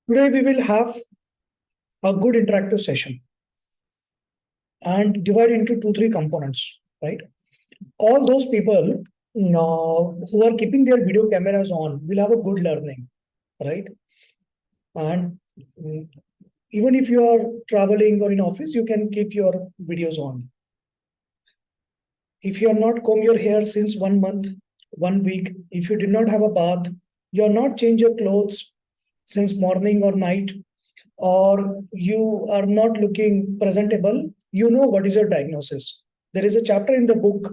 Today we will have a good interactive session and divide into three components, right? All those people who are keeping their video cameras on will have a good learning, right? And even if you are traveling or in office, you can keep your videos on. If you are not comb your hair since 1 month, 1 week, if you did not have a bath, you are not change your clothes since morning or night, or you are not looking presentable, you know what is your diagnosis. There is a chapter in the book,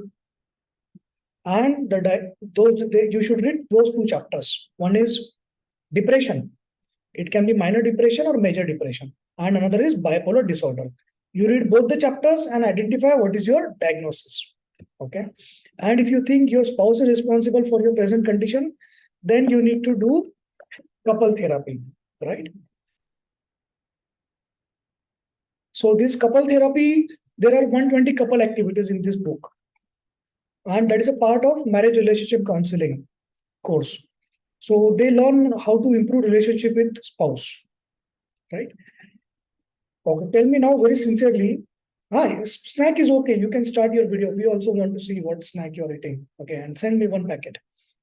and you should read those two chapters. One is depression. It can be minor depression or major depression, and another is bipolar disorder. You read both the chapters and identify what is your diagnosis. Okay. And if you think your spouse is responsible for your present condition, then you need to do couple therapy, right? So this couple therapy, there are 120 couple activities in this book. And that is a part of marriage relationship counseling course. So they learn how to improve relationship with spouse, right? Okay, tell me now very sincerely. Snack is okay. You can start your video. We also want to see what snack you're eating. Okay, and send me one packet.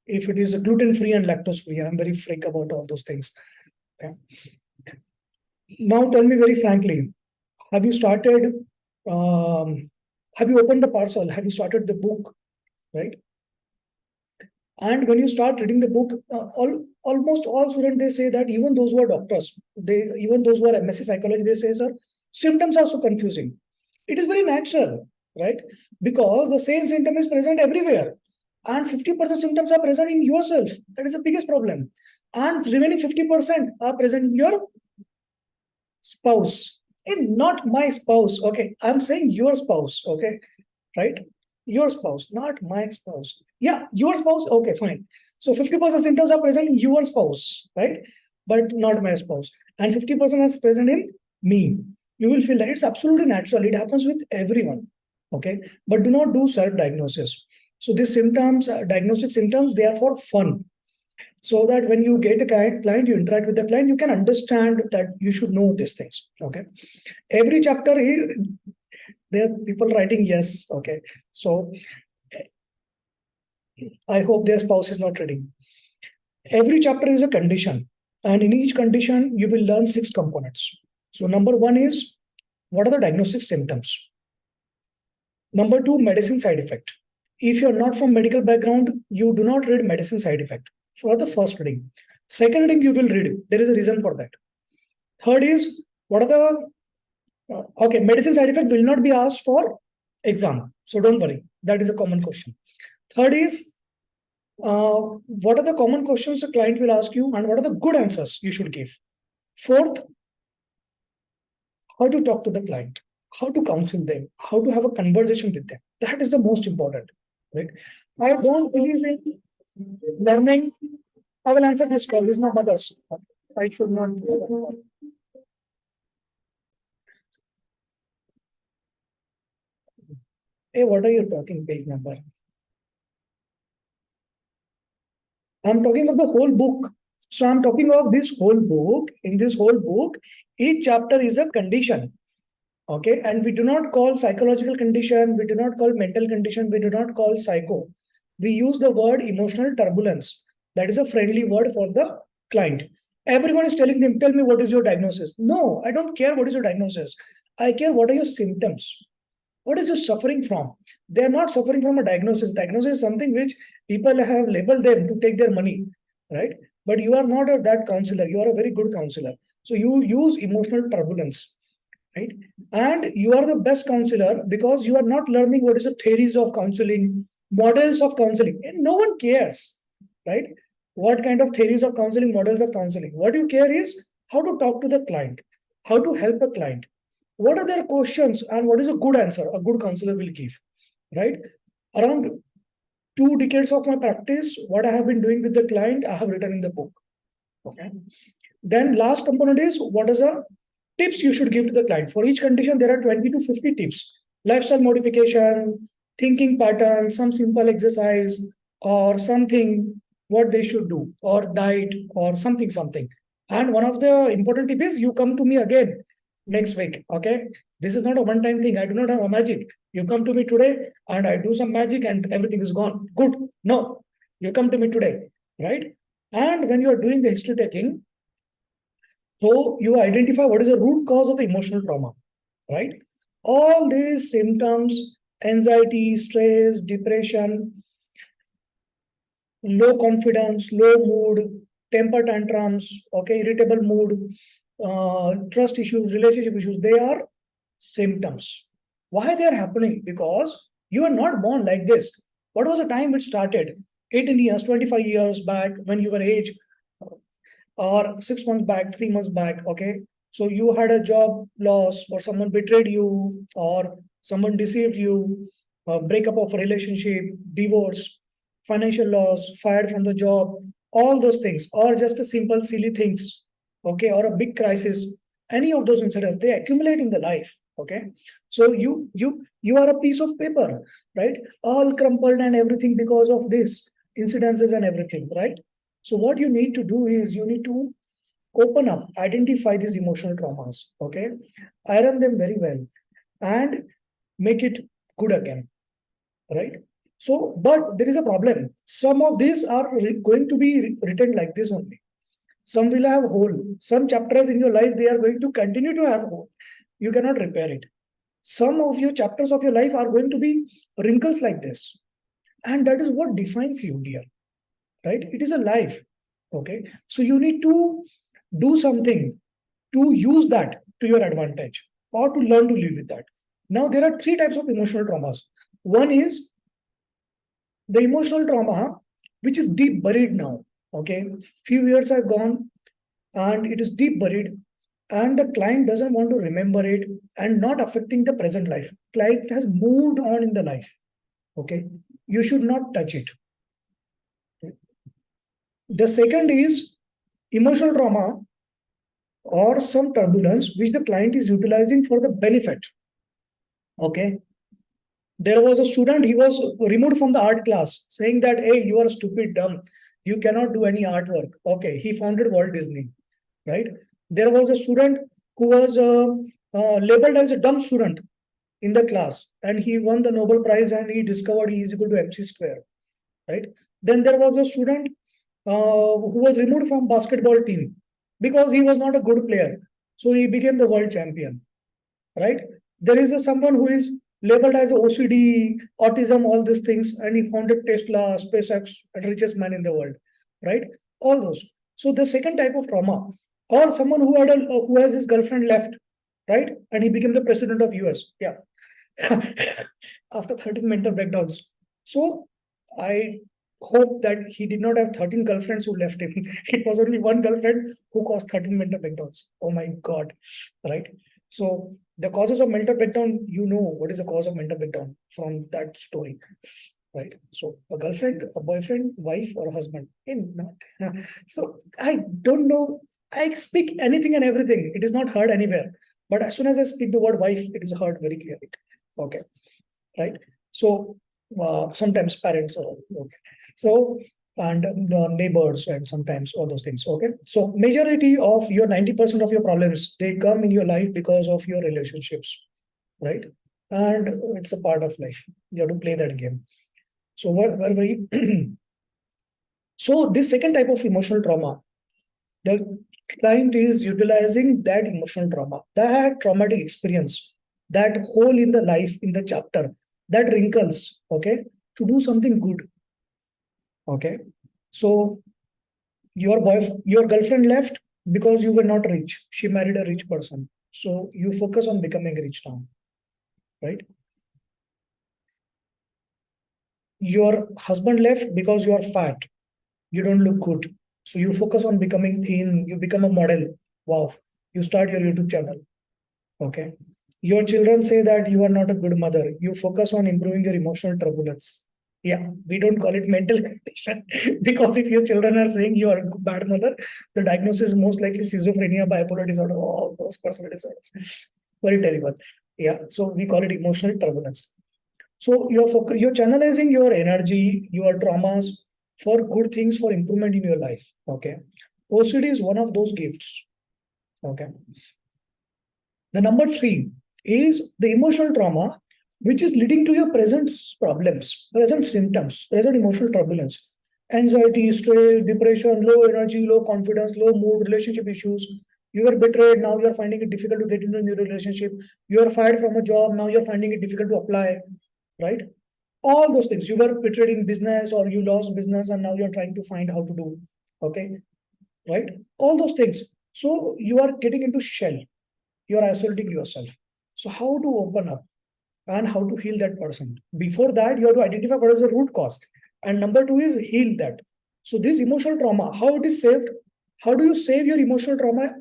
If it is gluten-free and lactose-free, I'm very freak about all those things. Okay. Now tell me very frankly, have you started, have you opened the parcel? Have you started the book, right? And when you start reading the book, almost all students, they say that even those who are doctors, even those who are MSc psychology, they say, sir, symptoms are so confusing. It is very natural, right? Because the same symptom is present everywhere. And 50% symptoms are present in yourself. That is the biggest problem. And remaining 50% are present in your spouse. And not my spouse, okay? I'm saying your spouse, okay? Right? Your spouse, not my spouse. Yeah, your spouse, okay, fine. So 50% symptoms are present in your spouse, right? But not my spouse. And 50% is present in me. You will feel that it's absolutely natural. It happens with everyone, okay? But do not do self-diagnosis. So these symptoms, diagnostic symptoms, they are for fun. So that when you get a client, you interact with the client, you can understand that you should know these things, okay? Every chapter is, there are people writing yes, okay? So I hope their spouse is not reading. Every chapter is a condition, and in each condition, you will learn 6 components. So number 1 is, what are the diagnostic symptoms? Number 2, medicine side effect. If you're not from medical background, you do not read medicine side effect for the first reading. Second reading, you will read. There is a reason for that. Third is, what are the, okay, medicine side effect will not be asked for exam. So don't worry. That is a common question. Third is, what are the common questions the client will ask you and what are the good answers you should give? Fourth, how to talk to the client, how to counsel them, how to have a conversation with them. That is the most important, right? I don't believe in learning. I will answer this call. This is not others. I should not. Hey, what are you talking page number? I'm talking of the whole book. So I'm talking of this whole book. In this whole book, each chapter is a condition. Okay. And we do not call psychological condition. We do not call mental condition. We do not call psycho. We use the word emotional turbulence. That is a friendly word for the client. Everyone is telling them, tell me what is your diagnosis. No, I don't care what is your diagnosis. I care what are your symptoms. What is you suffering from? They are not suffering from a diagnosis. Diagnosis is something which people have labeled them to take their money, right? But you are not that counselor. You are a very good counselor. So you use emotional turbulence, right? And you are the best counselor because you are not learning what is the theories of counseling, models of counseling. And no one cares, right? What kind of theories of counseling, models of counseling. What you care is how to talk to the client, how to help a client. What are their questions and what is a good answer a good counselor will give, right? Around 2 decades of my practice, what I have been doing with the client, I have written in the book. Okay. Then last component is what is the tips you should give to the client. For each condition, there are 20 to 50 tips. Lifestyle modification, thinking pattern, some simple exercise, or something, what they should do, or diet, or something. And one of the important tip is you come to me again next week. Okay. This is not a one-time thing. I do not have a magic. You come to me today and I do some magic and everything is gone. Good. No. You come to me today. Right. And when you are doing the history taking, so you identify what is the root cause of the emotional trauma. Right. All these symptoms, anxiety, stress, depression, low confidence, low mood, temper tantrums, okay, irritable mood, trust issues, relationship issues, they are symptoms. Why they are happening? Because you are not born like this. What was the time it started? 18 years, 25 years back when you were age, or 6 months back, 3 months back, okay? So you had a job loss, or someone betrayed you, or someone deceived you, breakup of a relationship, divorce, financial loss, fired from the job, all those things, or just a simple silly things, okay, or a big crisis, any of those incidents, they accumulate in the life, okay? So you are a piece of paper, right? All crumpled and everything because of this incidences and everything, right? So what you need to do is you need to open up, identify these emotional traumas, okay? Iron them very well and make it good again, right? So, but there is a problem. Some of these are going to be written like this only. Some will have hole. Some chapters in your life, they are going to continue to have hole. You cannot repair it. Some of your chapters of your life are going to be wrinkles like this. And that is what defines you, dear, right? It is a life, okay? So you need to do something to use that to your advantage or to learn to live with that. Now, there are three types of emotional traumas. One is the emotional trauma, which is deep buried now. Okay. Few years have gone and it is deep buried, and the client doesn't want to remember it and not affecting the present life. Client has moved on in the life. Okay. You should not touch it. The second is emotional trauma or some turbulence which the client is utilizing for the benefit. Okay. There was a student, he was removed from the art class saying that, hey, you are stupid, dumb. You cannot do any artwork. Okay. He founded Walt Disney, right? There was a student who was labeled as a dumb student in the class, and he won the Nobel Prize and he discovered he is equal to MC square, right? Then there was a student who was removed from basketball team because he was not a good player. So he became the world champion, right? There is someone who is labeled as OCD, autism, all these things, and he founded Tesla, SpaceX, and richest man in the world, right? All those. So the second type of trauma, or someone who has his girlfriend left, right, and he became the president of US, yeah, after 13 mental breakdowns. So I hope that he did not have 13 girlfriends who left him. It was only one girlfriend who caused 13 mental breakdowns. Oh my God, right? So the causes of mental breakdown, you know what is the cause of mental breakdown from that story, right? So a girlfriend, a boyfriend, wife, or a husband. Not. So I don't know. I speak anything and everything. It is not heard anywhere. But as soon as I speak the word wife, it is heard very clearly. Okay, right? So sometimes parents are okay. So and the neighbors and sometimes all those things. Okay, so majority of your 90% of your problems, they come in your life because of your relationships, right? And it's a part of life. You have to play that game. So what very so this second type of emotional trauma, the client is utilizing that emotional trauma, that traumatic experience, that hole in the life, in the chapter, that wrinkles, okay, to do something good. Okay. So your girlfriend left because you were not rich. She married a rich person. So you focus on becoming rich now, right? Your husband left because you are fat. You don't look good. So you focus on becoming thin. You become a model. Wow. You start your YouTube channel. Okay. Your children say that you are not a good mother. You focus on improving your emotional turbulence. Yeah, we don't call it mental condition because if your children are saying you are a bad mother, the diagnosis is most likely schizophrenia, bipolar disorder, all those personality disorders. Very terrible. Yeah, so we call it emotional turbulence. So you're channelizing your energy, your traumas for good things, for improvement in your life. Okay. OCD is one of those gifts. Okay. The number 3 is the emotional trauma, which is leading to your present problems, present symptoms, present emotional turbulence, anxiety, stress, depression, low energy, low confidence, low mood, relationship issues. You were betrayed, now you are finding it difficult to get into a new relationship. You are fired from a job, now you're finding it difficult to apply, right? All those things. You were betrayed in business or you lost business and now you're trying to find how to do. Okay, right? All those things. So you are getting into shell. You are isolating yourself. So how to open up and how to heal that person? Before that, you have to identify what is the root cause. And number 2 is heal that. So this emotional trauma, how it is saved? How do you save your emotional trauma?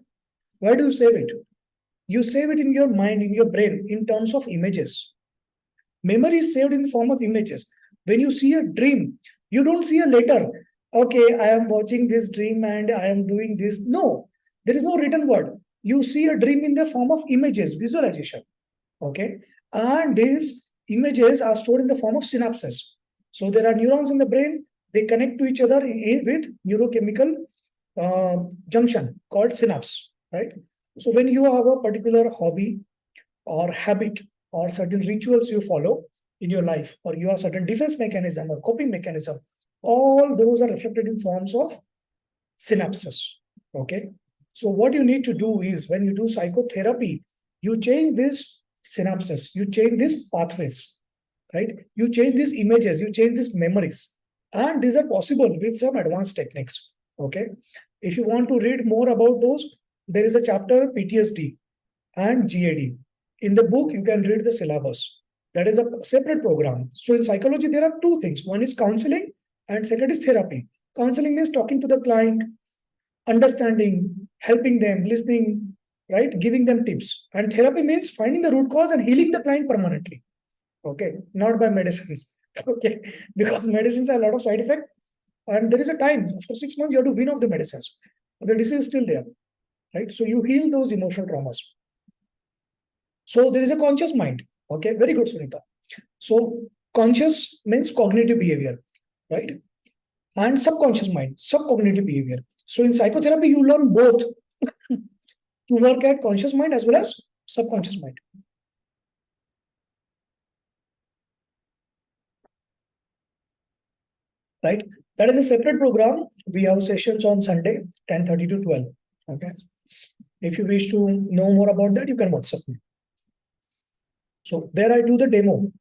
Where do you save it? You save it in your mind, in your brain, in terms of images. Memory is saved in the form of images. When you see a dream, you don't see a letter. Okay, I am watching this dream and I am doing this. No, there is no written word. You see a dream in the form of images, visualization. Okay, and these images are stored in the form of synapses. So there are neurons in the brain. They connect to each other with neurochemical junction called synapse. Right. So when you have a particular hobby or habit or certain rituals you follow in your life, or you have certain defense mechanism or coping mechanism, all those are reflected in forms of synapses. Okay. So what you need to do is when you do psychotherapy, you change this synapses, you change these pathways, right? You change these images, you change these memories. And these are possible with some advanced techniques. Okay. If you want to read more about those, there is a chapter PTSD and GAD. In the book, you can read the syllabus. That is a separate program. So in psychology, there are two things. One is counseling and second is therapy. Counseling is talking to the client, understanding, helping them, listening, right? Giving them tips. And therapy means finding the root cause and healing the client permanently. Okay, not by medicines. Okay, because medicines have a lot of side effect, and there is a time after 6 months you have to wean off the medicines. The disease is still there, right? So you heal those emotional traumas. So there is a conscious mind. Okay, very good, Sunita. So conscious means cognitive behavior, right? And subconscious mind, subcognitive behavior. So in psychotherapy, you learn both to work at conscious mind as well as subconscious mind. Right? That is a separate program. We have sessions on Sunday, 10:30 to 12. Okay. If you wish to know more about that, you can WhatsApp me. So there I do the demo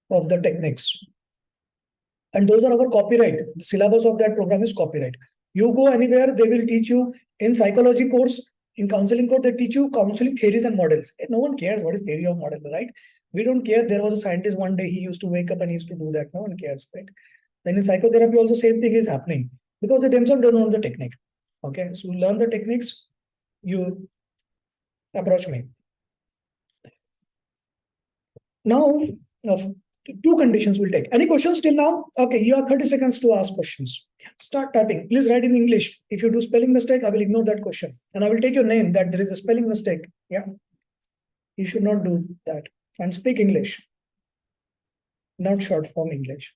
of the techniques. And those are our copyright. The syllabus of that program is copyright. You go anywhere, they will teach you in psychology course, in counseling course, they teach you counseling theories and models. No one cares what is theory of model, right? We don't care. There was a scientist one day, he used to wake up and he used to do that. No one cares, right? Then in psychotherapy also same thing is happening because they themselves don't know the technique. Okay, so learn the techniques, you approach me. Now, two conditions will take. Any questions till now? Okay, you have 30 seconds to ask questions. Start typing. Please write in English. If you do spelling mistake, I will ignore that question. And I will take your name that there is a spelling mistake. Yeah. You should not do that. And speak English, not short form English.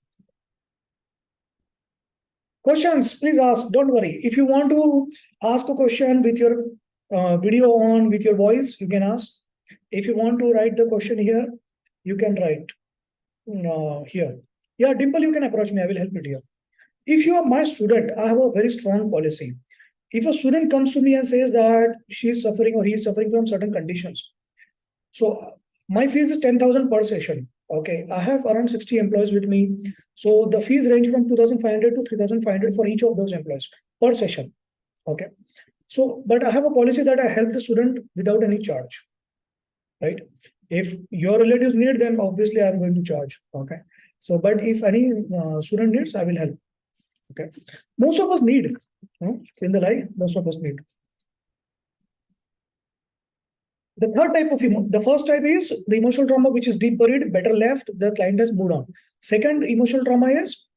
Questions, please ask. Don't worry. If you want to ask a question with your video on, with your voice, you can ask. If you want to write the question here, you can write here. Yeah, Dimple, you can approach me. I will help you here. If you are my student, I have a very strong policy. If a student comes to me and says that she is suffering or he is suffering from certain conditions, so my fees is 10,000 per session. Okay, I have around 60 employees with me. So the fees range from 2,500 to 3,500 for each of those employees per session. Okay. So, but I have a policy that I help the student without any charge. Right. If your relatives need, then obviously I'm going to charge. Okay. So, but if any student needs, I will help. Okay. Most of us need. In the life, most of us need. The third type of the first type is the emotional trauma, which is deep buried, better left. The client has moved on. Second emotional trauma is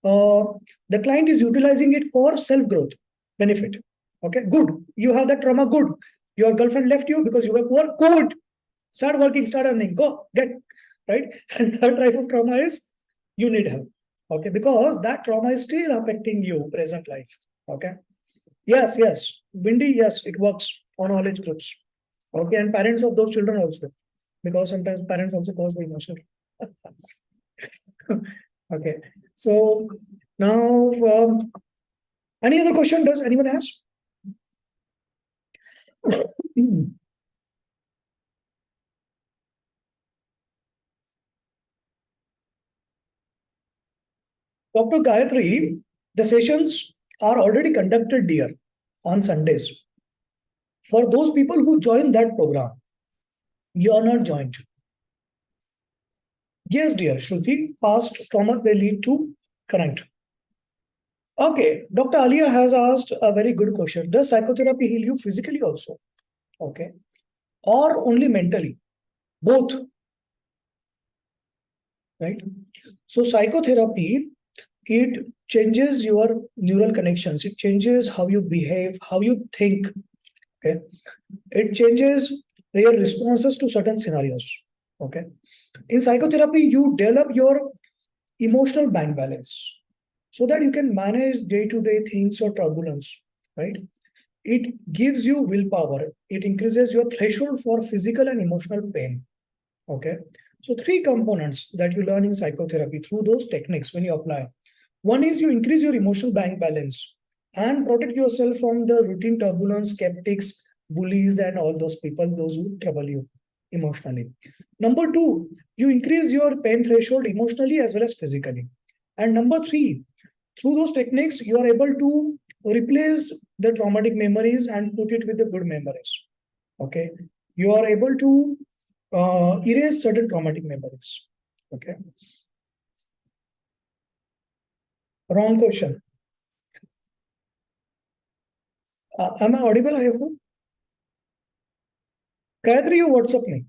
the client is utilizing it for self-growth benefit. Okay, good. You have that trauma, good. Your girlfriend left you because you were poor, good. Start working, start earning, go, get, right? And third type of trauma is you need help. Okay, because that trauma is still affecting you present life. Okay. Yes, yes. Windy, yes, it works on all age groups. Okay, and parents of those children also, because sometimes parents also cause the emotion. Okay, so now any other question? Does anyone ask? Dr. Gayatri, the sessions are already conducted dear on Sundays. For those people who join that program, you are not joined. Yes, dear Shruti, past trauma they lead to current. Okay, Dr. Alia has asked a very good question. Does psychotherapy heal you physically also? Okay, or only mentally? Both, right? So psychotherapy, it changes your neural connections. It changes how you behave, how you think. Okay, it changes your responses to certain scenarios. Okay, in psychotherapy, you develop your emotional bank balance so that you can manage day-to-day things or turbulence, right? It gives you willpower. It increases your threshold for physical and emotional pain. Okay. So three components that you learn in psychotherapy through those techniques when you apply. One is you increase your emotional bank balance and protect yourself from the routine turbulence, skeptics, bullies, and all those people, those who trouble you emotionally. Number two, you increase your pain threshold emotionally as well as physically. And number three, through those techniques, you are able to replace the traumatic memories and put it with the good memories. Okay. You are able to erase certain traumatic memories. Okay. Wrong question. Am I audible? I hope. Gayatri, you WhatsApp me.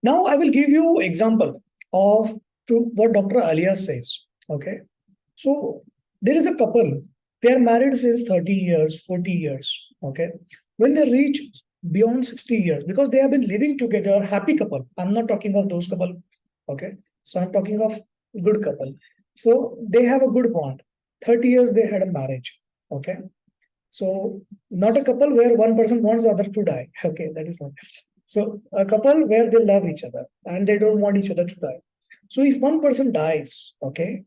Now I will give you example of what Dr. Alia says. Okay. So there is a couple. They are married since 30 years, 40 years. Okay. When they reach beyond 60 years, because they have been living together, happy couple. I'm not talking of those couple. Okay. So I'm talking of good couple. So they have a good bond. 30 years they had a marriage. Okay. So not a couple where one person wants the other to die. Okay, that is not. So a couple where they love each other and they don't want each other to die. So if one person dies, okay,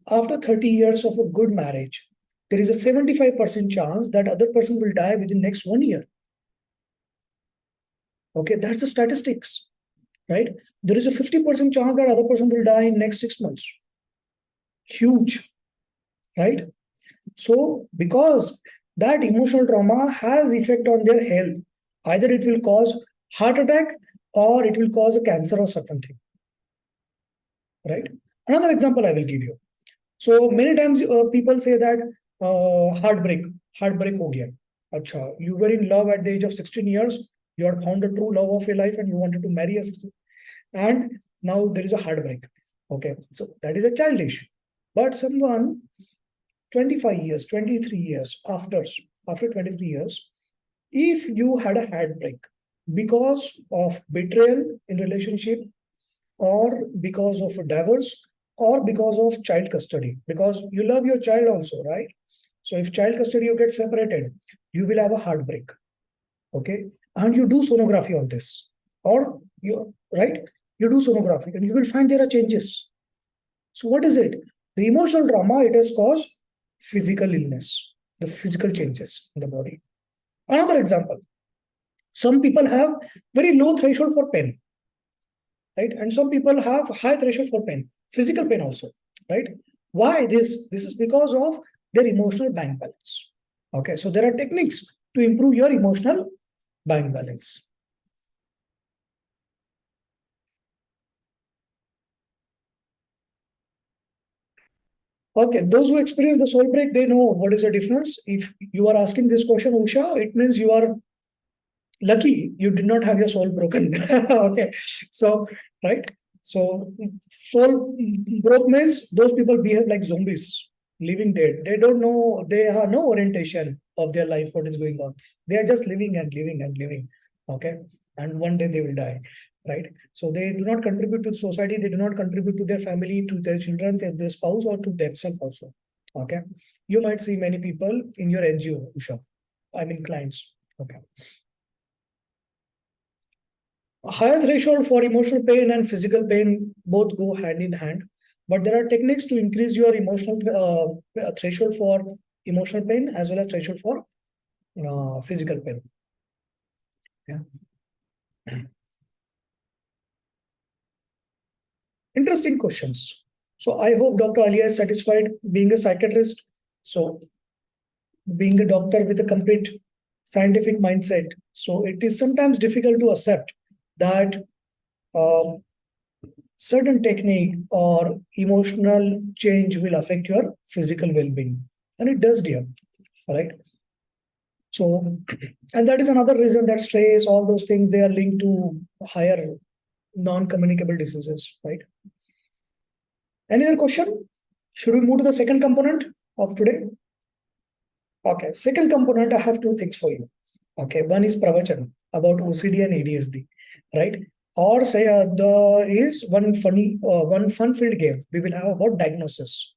after 30 years of a good marriage, there is a 75% chance that other person will die within next 1 year. Okay, that's the statistics, right? There is a 50% chance that other person will die in next 6 months. Huge, right? So because that emotional trauma has effect on their health, either it will cause heart attack or it will cause a cancer or certain thing, right? Another example I will give you. So many times people say that heartbreak ho gaya. Acha, you were in love at the age of 16 years, you had found the true love of your life and you wanted to marry a 16, and now there is a heartbreak. Okay, so that is a childish. But someone 25 years, 23 years after 23 years, if you had a heartbreak because of betrayal in relationship or because of a divorce or because of child custody, because you love your child also, right? So if child custody you get separated, you will have a heartbreak. Okay. And you do sonography on this, or you, right? You do sonography and you will find there are changes. So what is it? The emotional trauma, it has caused physical illness, the physical changes in the body. Another example, some people have very low threshold for pain, right? And some people have high threshold for pain, physical pain also, right? Why this? This is because of their emotional bank balance. Okay, so there are techniques to improve your emotional bank balance. Okay, those who experience the soul break, they know what is the difference. If you are asking this question, Usha, it means you are lucky you did not have your soul broken. Okay, so right, so soul broke means those people behave like zombies, living dead. They don't know, they have no orientation of their life, what is going on. They are just living and living and living. Okay, and one day they will die, right? So they do not contribute to the society, they do not contribute to their family, to their children, their spouse, or to themselves also. Okay. You might see many people in your NGO, Usha. I mean clients. Okay. A higher threshold for emotional pain and physical pain both go hand in hand, but there are techniques to increase your emotional threshold for emotional pain as well as threshold for physical pain. Yeah. Interesting questions. So I hope Dr. Alia is satisfied being a psychiatrist. So being a doctor with a complete scientific mindset. So it is sometimes difficult to accept that uh, certain technique or emotional change will affect your physical well-being. And it does, dear. Right? So, and that is another reason that stress, all those things, they are linked to higher non-communicable diseases, right? Any other question? Should we move to the second component of today? Okay, second component, I have two things for you. Okay, one is pravachan about OCD and ADSD, right? Or say the is one fun-filled game we will have about diagnosis.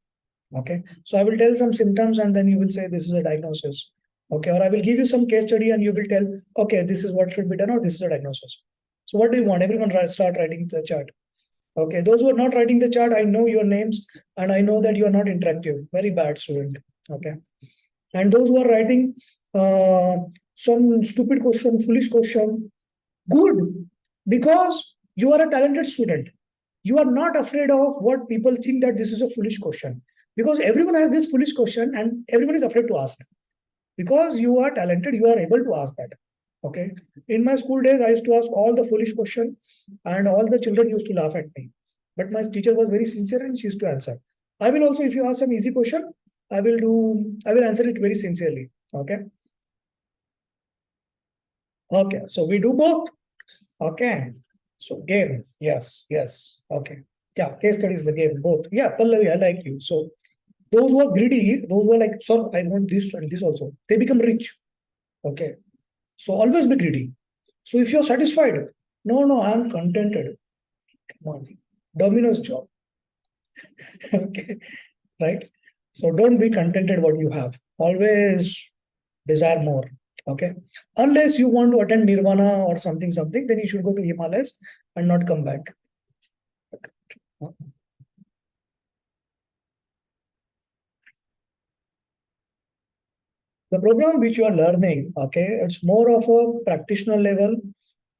Okay, so I will tell some symptoms and then you will say this is a diagnosis. Okay, or I will give you some case study and you will tell, okay, this is what should be done or this is a diagnosis. So what do you want? Everyone start writing the chart. Okay, those who are not writing the chart, I know your names and I know that you are not interactive. Very bad student. Okay. And those who are writing some stupid question, foolish question, good, because you are a talented student. You are not afraid of what people think that this is a foolish question. Because everyone has this foolish question and everyone is afraid to ask. Because you are talented, you are able to ask that. Okay. In my school days, I used to ask all the foolish question and all the children used to laugh at me. But my teacher was very sincere and she used to answer. I will also, if you ask some easy question, I will answer it very sincerely. Okay. Okay. So we do both. Okay. So game. Yes. Yes. Okay. Yeah. Case study is the game. Both. Yeah. Pallavi, I like you. So those who are greedy, those who are like, so I want this and this also, they become rich. Okay. So always be greedy. So if you're satisfied, no, I'm contented. Come on. Domino's job. Okay. Right. So don't be contented what you have. Always desire more. Okay. Unless you want to attend Nirvana or something, then you should go to Himalayas and not come back. The program which you are learning, okay, it's more of a practitioner level.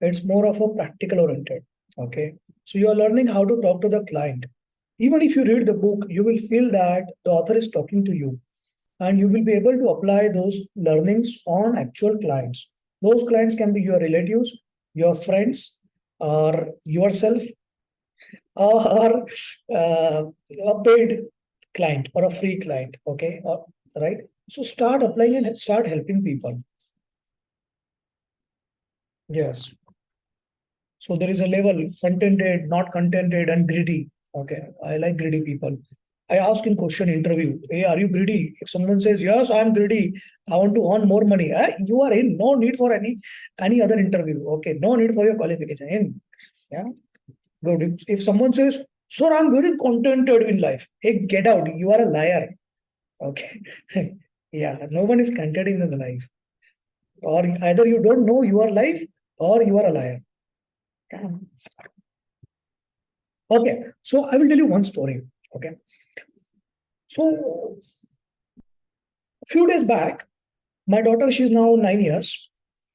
It's more of a practical oriented. Okay. So you are learning how to talk to the client. Even if you read the book, you will feel that the author is talking to you and you will be able to apply those learnings on actual clients. Those clients can be your relatives, your friends, or yourself, or a paid client or a free client. Okay. Right. So start applying and start helping people. Yes. So there is a level contented, not contented, and greedy. Okay. I like greedy people. I ask in question interview, hey, are you greedy? If someone says, yes, I'm greedy, I want to earn more money. You are in, no need for any other interview. Okay. No need for your qualification. In. Yeah. Good. If someone says, sir, I'm very contented in life. Hey, get out. You are a liar. Okay. Yeah. No one is contented in the life. Or either you don't know your life or you are a liar. Okay, so I will tell you one story. Okay, so a few days back, my daughter, she's now 9 years.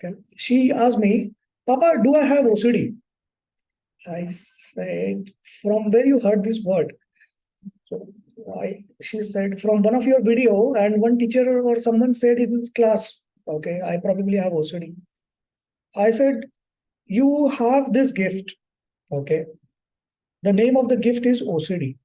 Okay, she asked me, Papa, do I have OCD? I said, from where you heard this word? So she said, from one of your video, and one teacher or someone said in class. Okay, I probably have OCD. I said, you have this gift. Okay, the name of the gift is OCD.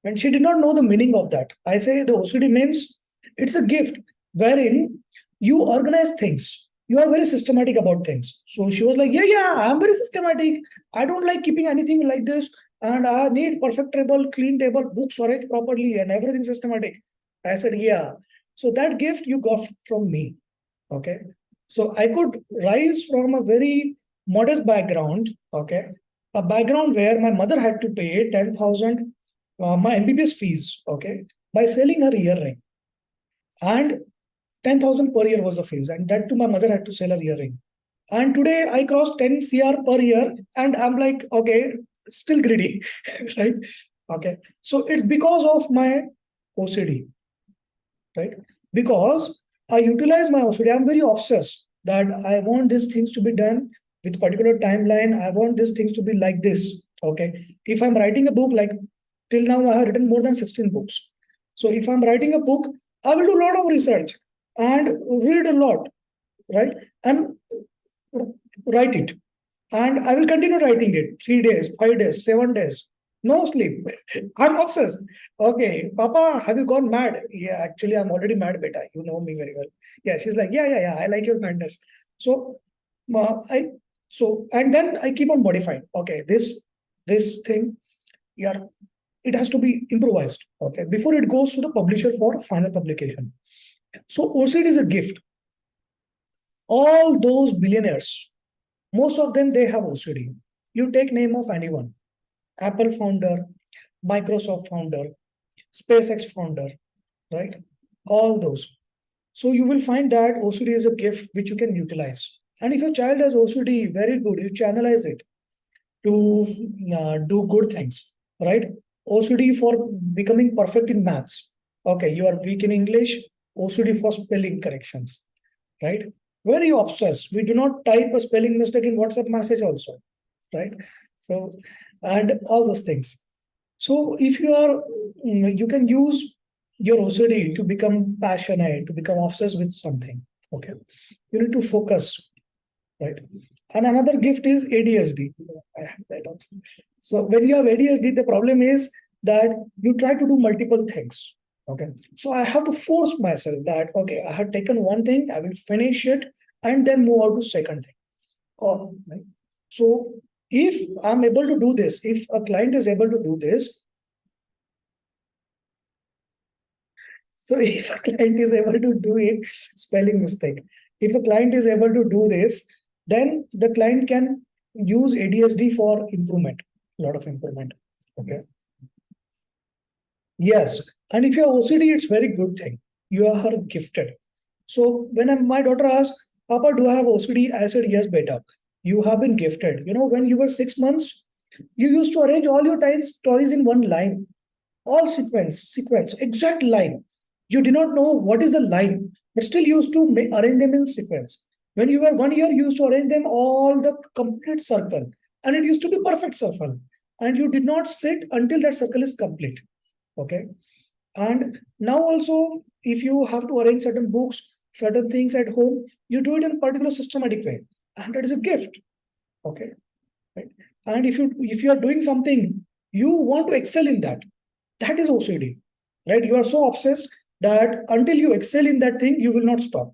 And she did not know the meaning of that. I say the OCD means it's a gift wherein you organize things. You are very systematic about things. So she was like, yeah, I'm very systematic. I don't like keeping anything like this. And I need perfect table, clean table, books arranged properly and everything systematic. I said, yeah. So that gift you got from me. Okay. So I could rise from a very modest background, okay, a background where my mother had to pay 10,000 my MBBS fees, okay, by selling her earring. And 10,000 per year was the fees, and that too my mother had to sell her earring. And today I crossed 10 CR per year, and I'm like, okay, still greedy, right? Okay, so it's because of my OCD, right? Because I utilize my OCD. I'm very obsessed that I want these things to be done with particular timeline. I want these things to be like this. Okay. If I'm writing a book, like till now, I have written more than 16 books. So if I'm writing a book, I will do a lot of research and read a lot, right? And write it. And I will continue writing it 3 days, 5 days, 7 days. No sleep. I'm obsessed. Okay, Papa, have you gone mad? Yeah, actually, I'm already mad, beta. You know me very well. Yeah, she's like, yeah. I like your madness. So, I and then I keep on modifying. Okay, this thing, yeah, it has to be improvised. Okay, before it goes to the publisher for final publication. So OCD is a gift. All those billionaires, most of them, they have OCD. You take name of anyone, Apple founder, Microsoft founder, SpaceX founder, right? All those. So you will find that OCD is a gift which you can utilize. And if your child has OCD, very good, you channelize it to do good things, right? OCD for becoming perfect in maths. Okay, you are weak in English, OCD for spelling corrections, right? Very obsessed. We do not type a spelling mistake in WhatsApp message also, right? So, and all those things. So if you are, you can use your OCD to become passionate, to become obsessed with something. Okay, you need to focus, right? And another gift is ADHD. I have that also. So when you have ADHD, the problem is that you try to do multiple things. Okay, so I have to force myself that okay, I have taken one thing, I will finish it, and then move on to second thing. Oh, right. So if I'm able to do this, if a client is able to do this, so if a client is able to do it, spelling mistake. If a client is able to do this, then the client can use ADHD for improvement, a lot of improvement. Okay. Yes. And if you're OCD, it's very good thing. You are gifted. So when my daughter asked, Papa, do I have OCD? I said, yes, beta. You have been gifted. You know, when you were 6 months, you used to arrange all your toys in one line, all sequence, exact line. You did not know what is the line, but still used to arrange them in sequence. When you were 1 year, you used to arrange them all the complete circle, and it used to be perfect circle. And you did not sit until that circle is complete. Okay. And now also, if you have to arrange certain books, certain things at home, you do it in a particular systematic way, and that is a gift. Okay. Right. And if you are doing something, you want to excel in that. That is OCD, right? You are so obsessed that until you excel in that thing, you will not stop.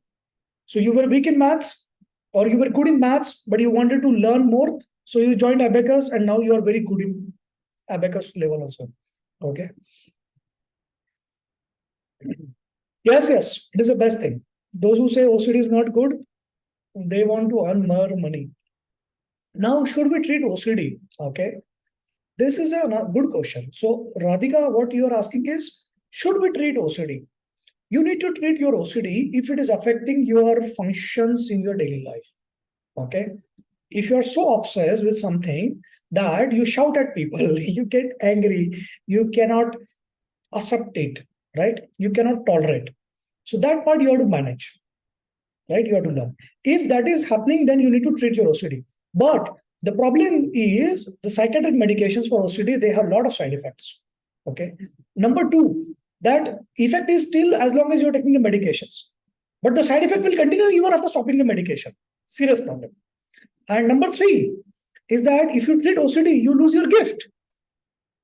So you were weak in maths, or you were good in maths, but you wanted to learn more. So you joined Abacus, and now you are very good in Abacus level also. Okay. Yes, it is the best thing. Those who say OCD is not good, they want to earn more money. Now, should we treat OCD? Okay. This is a good question. So, Radhika, what you are asking is, should we treat OCD? You need to treat your OCD if it is affecting your functions in your daily life. Okay. If you are so obsessed with something that you shout at people, you get angry, you cannot accept it, right? You cannot tolerate. So that part you have to manage, right? You have to learn. If that is happening, then you need to treat your OCD. But the problem is the psychiatric medications for OCD, they have a lot of side effects. Okay. Number two, that effect is still as long as you're taking the medications. But the side effect will continue even after stopping the medication. Serious problem. And number three is that if you treat OCD, you lose your gift.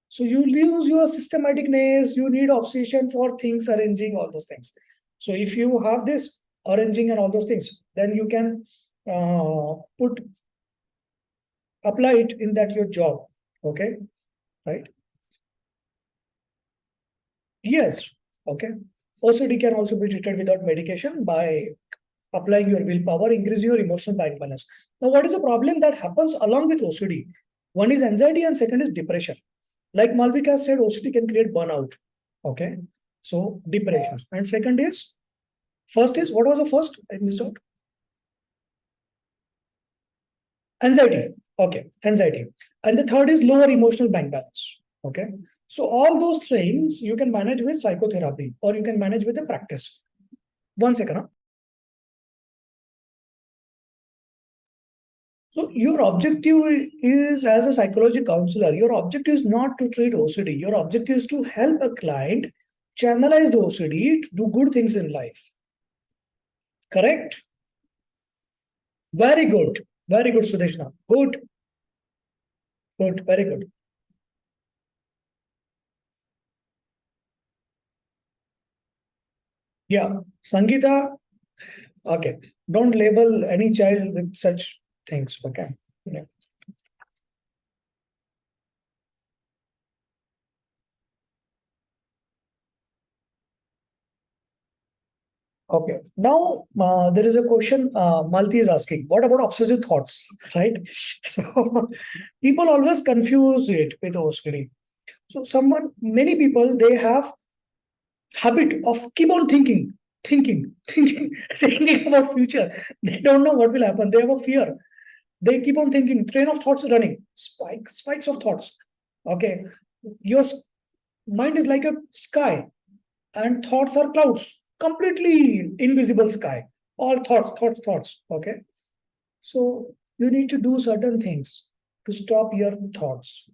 So you lose your systematicness, you need obsession for things, arranging all those things. So if you have this arranging and all those things, then you can apply it in that your job. Okay, right? Yes. Okay. OCD can also be treated without medication by applying your willpower, increasing your emotional bank balance. Now, what is the problem that happens along with OCD? One is anxiety and second is depression. Like Malvika said, OCD can create burnout. Okay. So depression. And second is, first is, what was the first? I missed out. Anxiety. Okay. Anxiety. And the third is lower emotional bank balance. Okay. So all those things you can manage with psychotherapy or you can manage with a practice. One second. Huh? So your objective is, as a psychology counselor, your objective is not to treat OCD. Your objective is to help a client channelize the OCD to do good things in life. Correct? Very good. Very good, Sudeshna. Good. Good. Very good. Yeah. Sangeeta, okay. Don't label any child with such things. Okay. Yeah. Okay. Now, there is a question Malti is asking. What about obsessive thoughts? Right? So, people always confuse it with OCD. So, many people, they have habit of keep on thinking about future. They don't know what will happen. They have a fear. They keep on thinking. Train of thoughts running. Spikes of thoughts. Okay. Your mind is like a sky and thoughts are clouds, completely invisible sky. All thoughts. Okay. So you need to do certain things to stop your thoughts.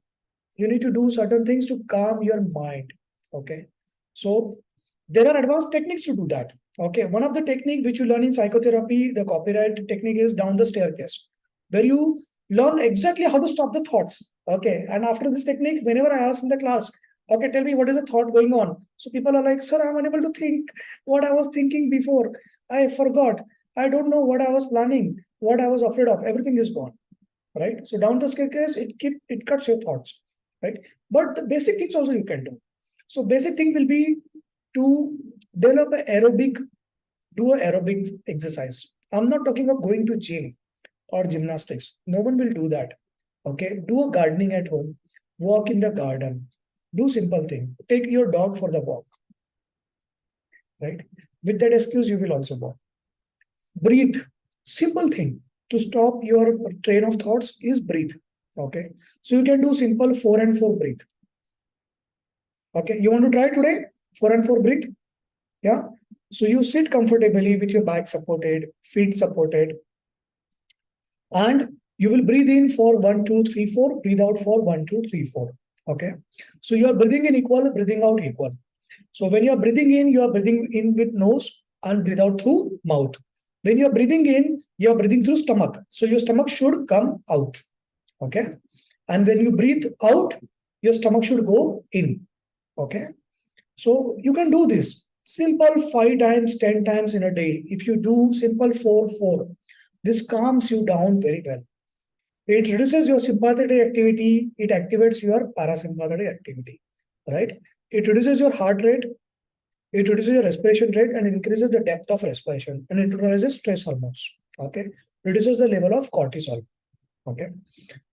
You need to do certain things to calm your mind. Okay. So there are advanced techniques to do that. Okay. One of the technique which you learn in psychotherapy, the copyright technique, is down the staircase, where you learn exactly how to stop the thoughts. Okay. And after this technique, whenever I ask in the class, okay, tell me what is the thought going on. So people are like, sir, I'm unable to think what I was thinking before. I forgot. I don't know what I was planning, what I was afraid of. Everything is gone. Right. So down the staircase, it cuts your thoughts. Right. But the basic things also you can do. So basic thing will be to develop an aerobic, do an aerobic exercise. I'm not talking of going to gym or gymnastics. No one will do that. Okay. Do a gardening at home. Walk in the garden. Do simple thing. Take your dog for the walk. Right. With that excuse, you will also walk. Breathe. Simple thing to stop your train of thoughts is breathe. Okay. So you can do simple 4 and 4 breathe. Okay. You want to try today? 4 and 4 breathe. Yeah. So you sit comfortably with your back supported, feet supported, and you will breathe in for 1, 2, 3, 4, breathe out for 1, 2, 3, 4. Okay. So you are breathing in equal, breathing out equal. So when you are breathing in, you are breathing in with nose and breathe out through mouth. When you are breathing in, you are breathing through stomach. So your stomach should come out. Okay. And when you breathe out, your stomach should go in. Okay. So you can do this simple 5 times, 10 times in a day. If you do simple 4, 4, this calms you down very well. It reduces your sympathetic activity. It activates your parasympathetic activity, right? It reduces your heart rate. It reduces your respiration rate and increases the depth of respiration and it releases stress hormones. Okay. Reduces the level of cortisol. Okay.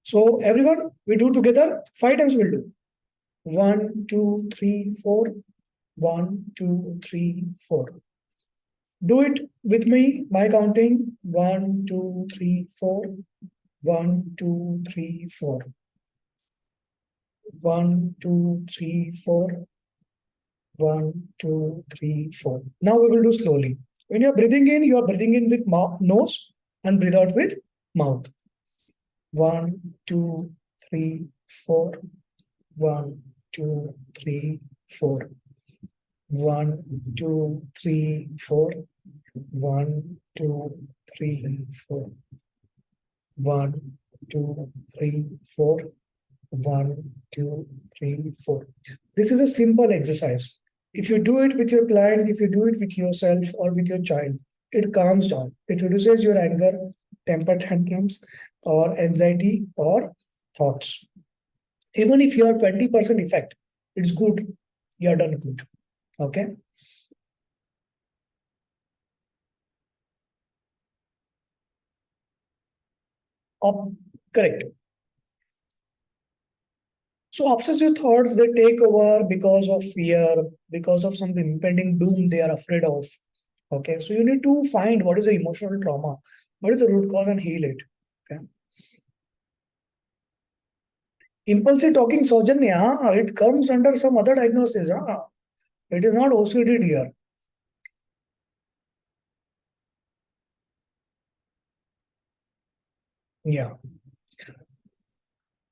So everyone, we do together 5 times we'll do. 1, 2, 3, 4. 1, 2, 3, 4. Do it with me by counting 1, 2, 3, 4. 1, 2, 3, 4. 1, 2, 3, 4. 1, 2, 3, 4. Now we will do slowly. When you are breathing in, you are breathing in with nose and breathe out with mouth. 1, 2, 3, 4. 1, 2, 3, 4. 1, 2, 3, 4. 1, 2, 3, 4. 1, 2, 3, 4. 1, 2, 3, 4. This is a simple exercise. If you do it with your client, if you do it with yourself or with your child, it calms down. It reduces your anger, temper tantrums, or anxiety or thoughts. Even if you have 20% effect, it's good. You are done good. Okay. Correct. So obsessive thoughts, they take over because of fear, because of some impending doom they are afraid of. Okay, so you need to find what is the emotional trauma, what is the root cause, and heal it. Okay. Impulsive talking, Saujanya, it comes under some other diagnosis. It is not OCD here. Yeah.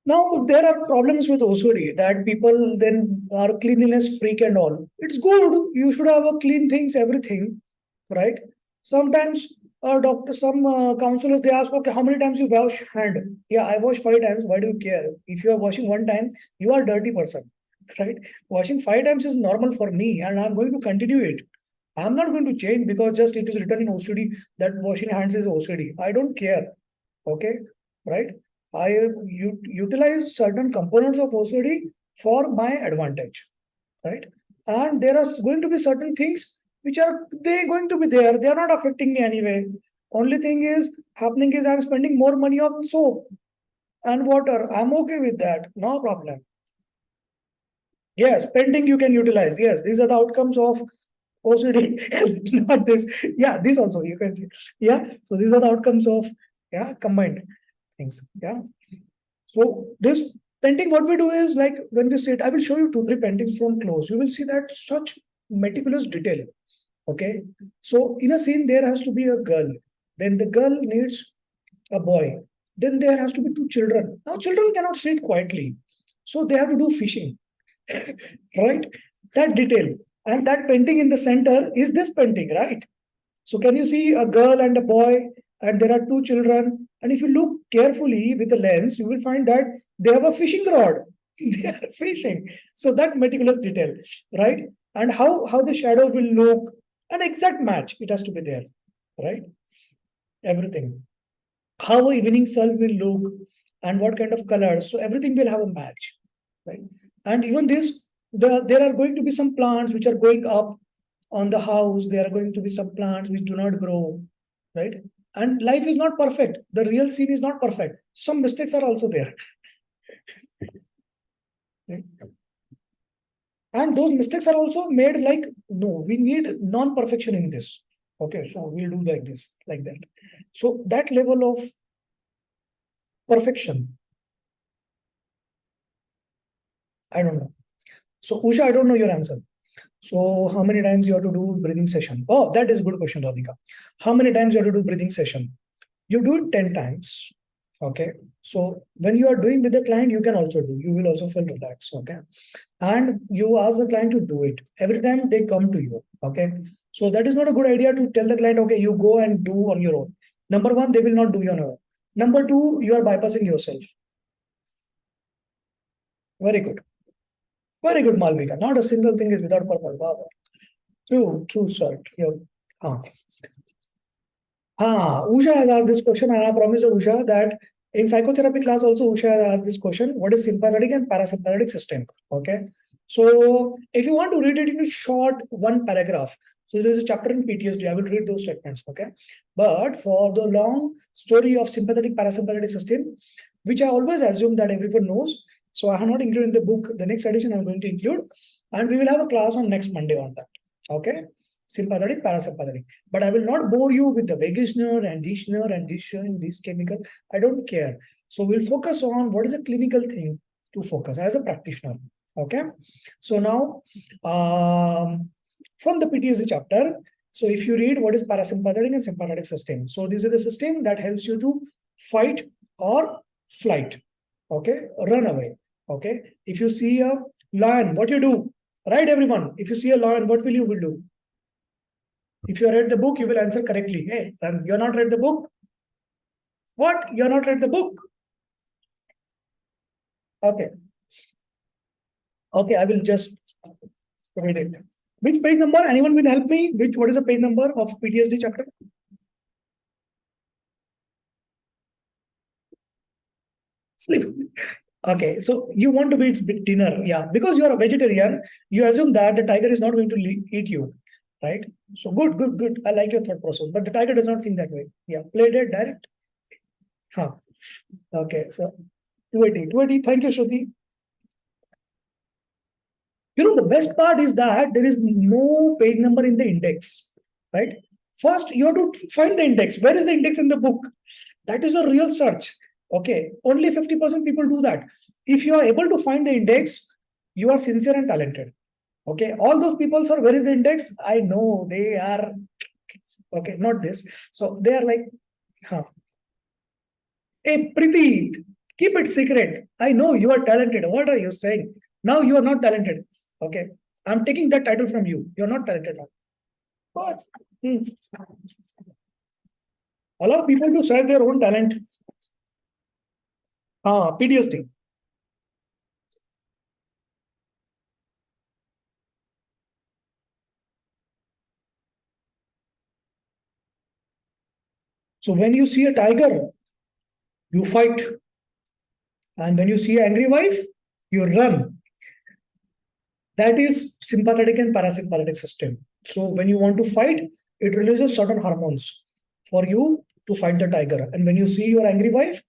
Now, there are problems with OCD that people then are cleanliness freak and all. It's good. You should have a clean things, everything, right? Sometimes some counselors, they ask, okay, how many times you wash hand? Yeah, I wash 5 times. Why do you care? If you are washing 1 time, you are a dirty person, right? Washing 5 times is normal for me, and I'm going to continue it. I'm not going to change because just it is written in OCD that washing hands is OCD. I don't care. Okay, right? I utilize certain components of OCD for my advantage, right? And there are going to be certain things which are they going to be there. They are not affecting me anyway. Only thing is happening is I'm spending more money on soap and water. I'm okay with that. No problem. Yes, spending you can utilize. Yes, these are the outcomes of OCD, not this. Yeah, this also you can see. Yeah, so these are the outcomes of combined things. Yeah. So this painting, what we do is like when we sit, I will show you 2, 3 paintings from close. You will see that such meticulous detail. Okay. So in a scene, there has to be a girl. Then the girl needs a boy. Then there has to be 2 children. Now children cannot sit quietly. So they have to do fishing. Right? That detail. And that painting in the center is this painting, right? So can you see a girl and a boy, and there are 2 children? And if you look carefully with the lens, you will find that they have a fishing rod. They are fishing. So that meticulous detail, right? And how the shadow will look, an exact match. It has to be there, right? Everything. How a evening sun will look, and what kind of colors. So everything will have a match, right? And even there are going to be some plants which are going up on the house. There are going to be some plants which do not grow, right? And life is not perfect. The real scene is not perfect. Some mistakes are also there, right? And those mistakes are also made like, no, we need non-perfection in this. Okay, so we'll do like this, like that. So that level of perfection, I don't know. So Usha, I don't know your answer. So how many times you have to do breathing session? Oh, that is a good question, Radhika. How many times you have to do breathing session? You do it 10 times. Okay. So when you are doing with the client, you can also do. You will also feel relaxed. Okay. And you ask the client to do it every time they come to you. Okay. So that is not a good idea to tell the client, okay, you go and do on your own. Number one, they will not do on your own. Number two, you are bypassing yourself. Very good. Very good, Malvika. Not a single thing is without purpose. Wow. True, sir. Yeah. Ah. Usha has asked this question, and I promise Usha that in psychotherapy class also Usha has asked this question: what is sympathetic and parasympathetic system? Okay. So if you want to read it in a short 1 paragraph, so there is a chapter in PTSD. I will read those statements. Okay. But for the long story of sympathetic parasympathetic system, which I always assume that everyone knows, so I have not included in the book. The next edition I'm going to include, and we will have a class on next Monday on that. Okay. Sympathetic, parasympathetic. But I will not bore you with the vagus nerve and this chemical. I don't care. So we'll focus on what is a clinical thing to focus as a practitioner. Okay. So now, from the PTSD chapter, so if you read what is parasympathetic and sympathetic system. So this is the system that helps you to fight or flight. Okay. Run away. Okay. If you see a lion, what you do? Right, everyone. If you see a lion, what will you do? If you read the book, you will answer correctly. Hey, you're not read the book? What? You're not read the book? Okay. Okay, I will just read it. Which page number? Anyone will help me? What is the page number of PTSD chapter? Sleep. Okay, so you want to eat dinner. Yeah, because you are a vegetarian, you assume that the tiger is not going to eat you, right? So good. I like your thought process, but the tiger does not think that way. Yeah, play dead direct. Huh. Okay, so 280. Thank you, Shruti. The best part is that there is no page number in the index, right? First, you have to find the index. Where is the index in the book? That is a real search. Okay, only 50% people do that. If you are able to find the index, you are sincere and talented. Okay, all those people, sir, where is the index? I know they are, okay, not this. So they are like, huh. Hey, Preeti, keep it secret. I know you are talented. What are you saying? Now you are not talented. Okay. I'm taking that title from you. You're not talented now. But allow people to share their own talent. PTSD. So when you see a tiger, you fight. And when you see an angry wife, you run. That is sympathetic and parasympathetic system. So when you want to fight, it releases certain hormones for you to fight the tiger. And when you see your angry wife,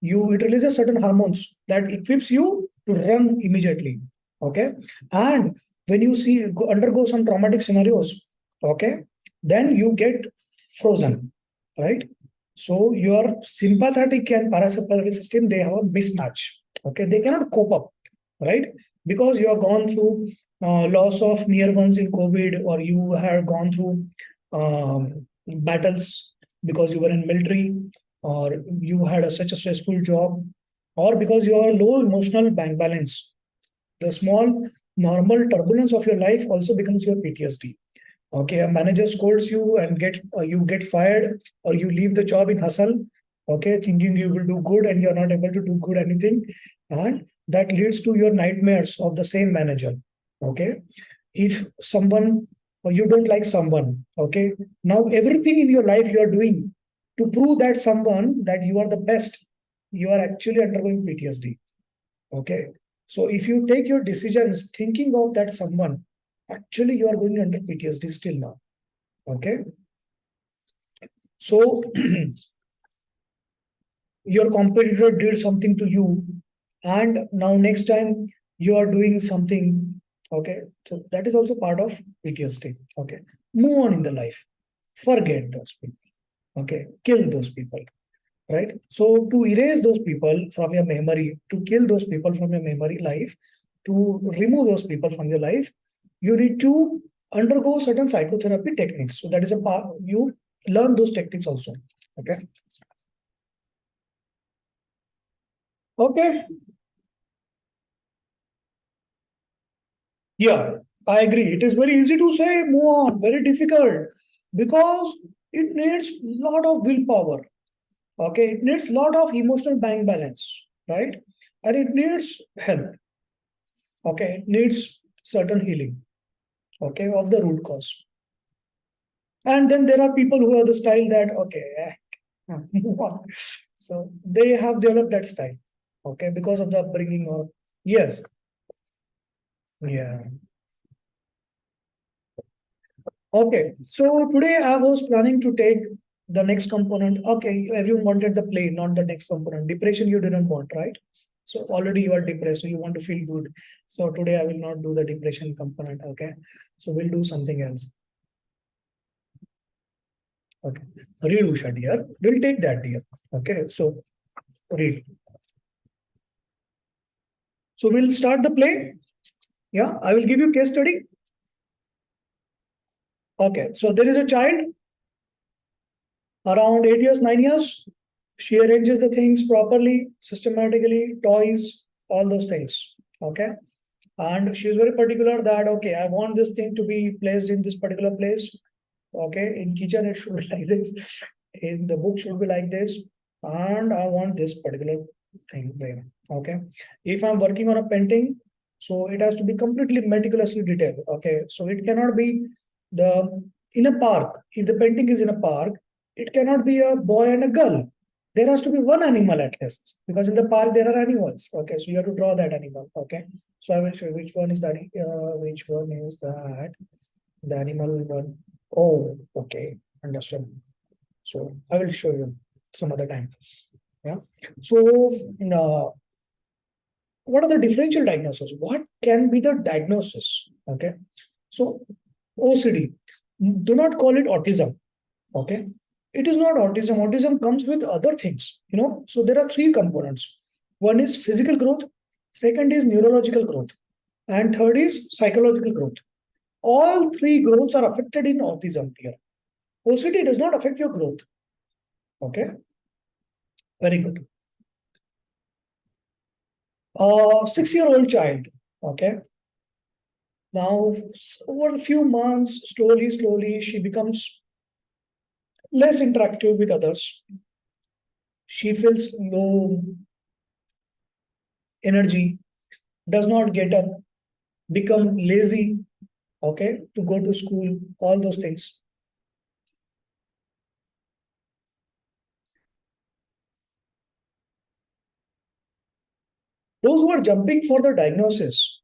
it releases certain hormones that equips you to run immediately. Okay. And when you undergo some traumatic scenarios, okay, then you get frozen, right? So your sympathetic and parasympathetic system, they have a mismatch. Okay, they cannot cope up, right? Because you have gone through loss of near ones in COVID, or you have gone through battles because you were in military, or you had such a stressful job, or because you have a low emotional bank balance. The small normal turbulence of your life also becomes your PTSD. Okay, a manager scolds you and you get fired, or you leave the job in hustle, okay, thinking you will do good and you're not able to do good anything, and that leads to your nightmares of the same manager. Okay, if someone, or you don't like someone, okay, now everything in your life you are doing to prove that someone that you are the best, you are actually undergoing PTSD. Okay, so if you take your decisions thinking of that someone, actually you are going under PTSD still now. Okay, so your competitor did something to you, and now next time you are doing something. Okay, so that is also part of PTSD. Okay, move on in the life, forget those people. Okay, kill those people, right? So to erase those people from your memory, to kill those people from your memory life, to remove those people from your life, you need to undergo certain psychotherapy techniques. So that is a part, you learn those techniques also. Okay. Okay. Yeah, I agree. It is very easy to say move on, very difficult, because it needs a lot of willpower. Okay, it needs a lot of emotional bank balance, right? And it needs help. Okay, it needs certain healing, okay, of the root cause. And then there are people who have the style that, okay, move on. So they have developed that style, okay, because of the upbringing, or yes, yeah. Okay, so today I was planning to take the next component. Okay, everyone wanted the play, not the next component. Depression you didn't want, right? So already you are depressed, so you want to feel good. So today I will not do the depression component. Okay, so we'll do something else. Okay, read Usha dear. We'll take that dear. Okay, so read. So we'll start the play. Yeah, I will give you case study. Okay, so there is a child around 8 years, 9 years. She arranges the things properly, systematically, toys, all those things. Okay. And she's very particular that, okay, I want this thing to be placed in this particular place. Okay. In kitchen, it should be like this. In the book should be like this. And I want this particular thing there. Okay. If I'm working on a painting, so it has to be completely meticulously detailed. Okay. So it cannot be the in a park. If the painting is in a park, it cannot be a boy and a girl. There has to be one animal at least, because in the park there are animals. Okay, so you have to draw that animal. Okay, so I will show you which one is that. Which one is that? The animal one. Oh, okay, understood. So I will show you some other time. Yeah. So, what are the differential diagnoses? What can be the diagnosis? Okay. So, OCD, do not call it autism. Okay. It is not autism. Autism comes with other things, So, there are three components. One is physical growth, second is neurological growth, and third is psychological growth. All three growths are affected in autism here. OCD does not affect your growth. Okay. Very good. 6-year-old child. Okay. Now, over a few months, slowly, she becomes less interactive with others. She feels low energy, does not get up, become lazy, okay, to go to school, all those things. Those who are jumping for the diagnosis,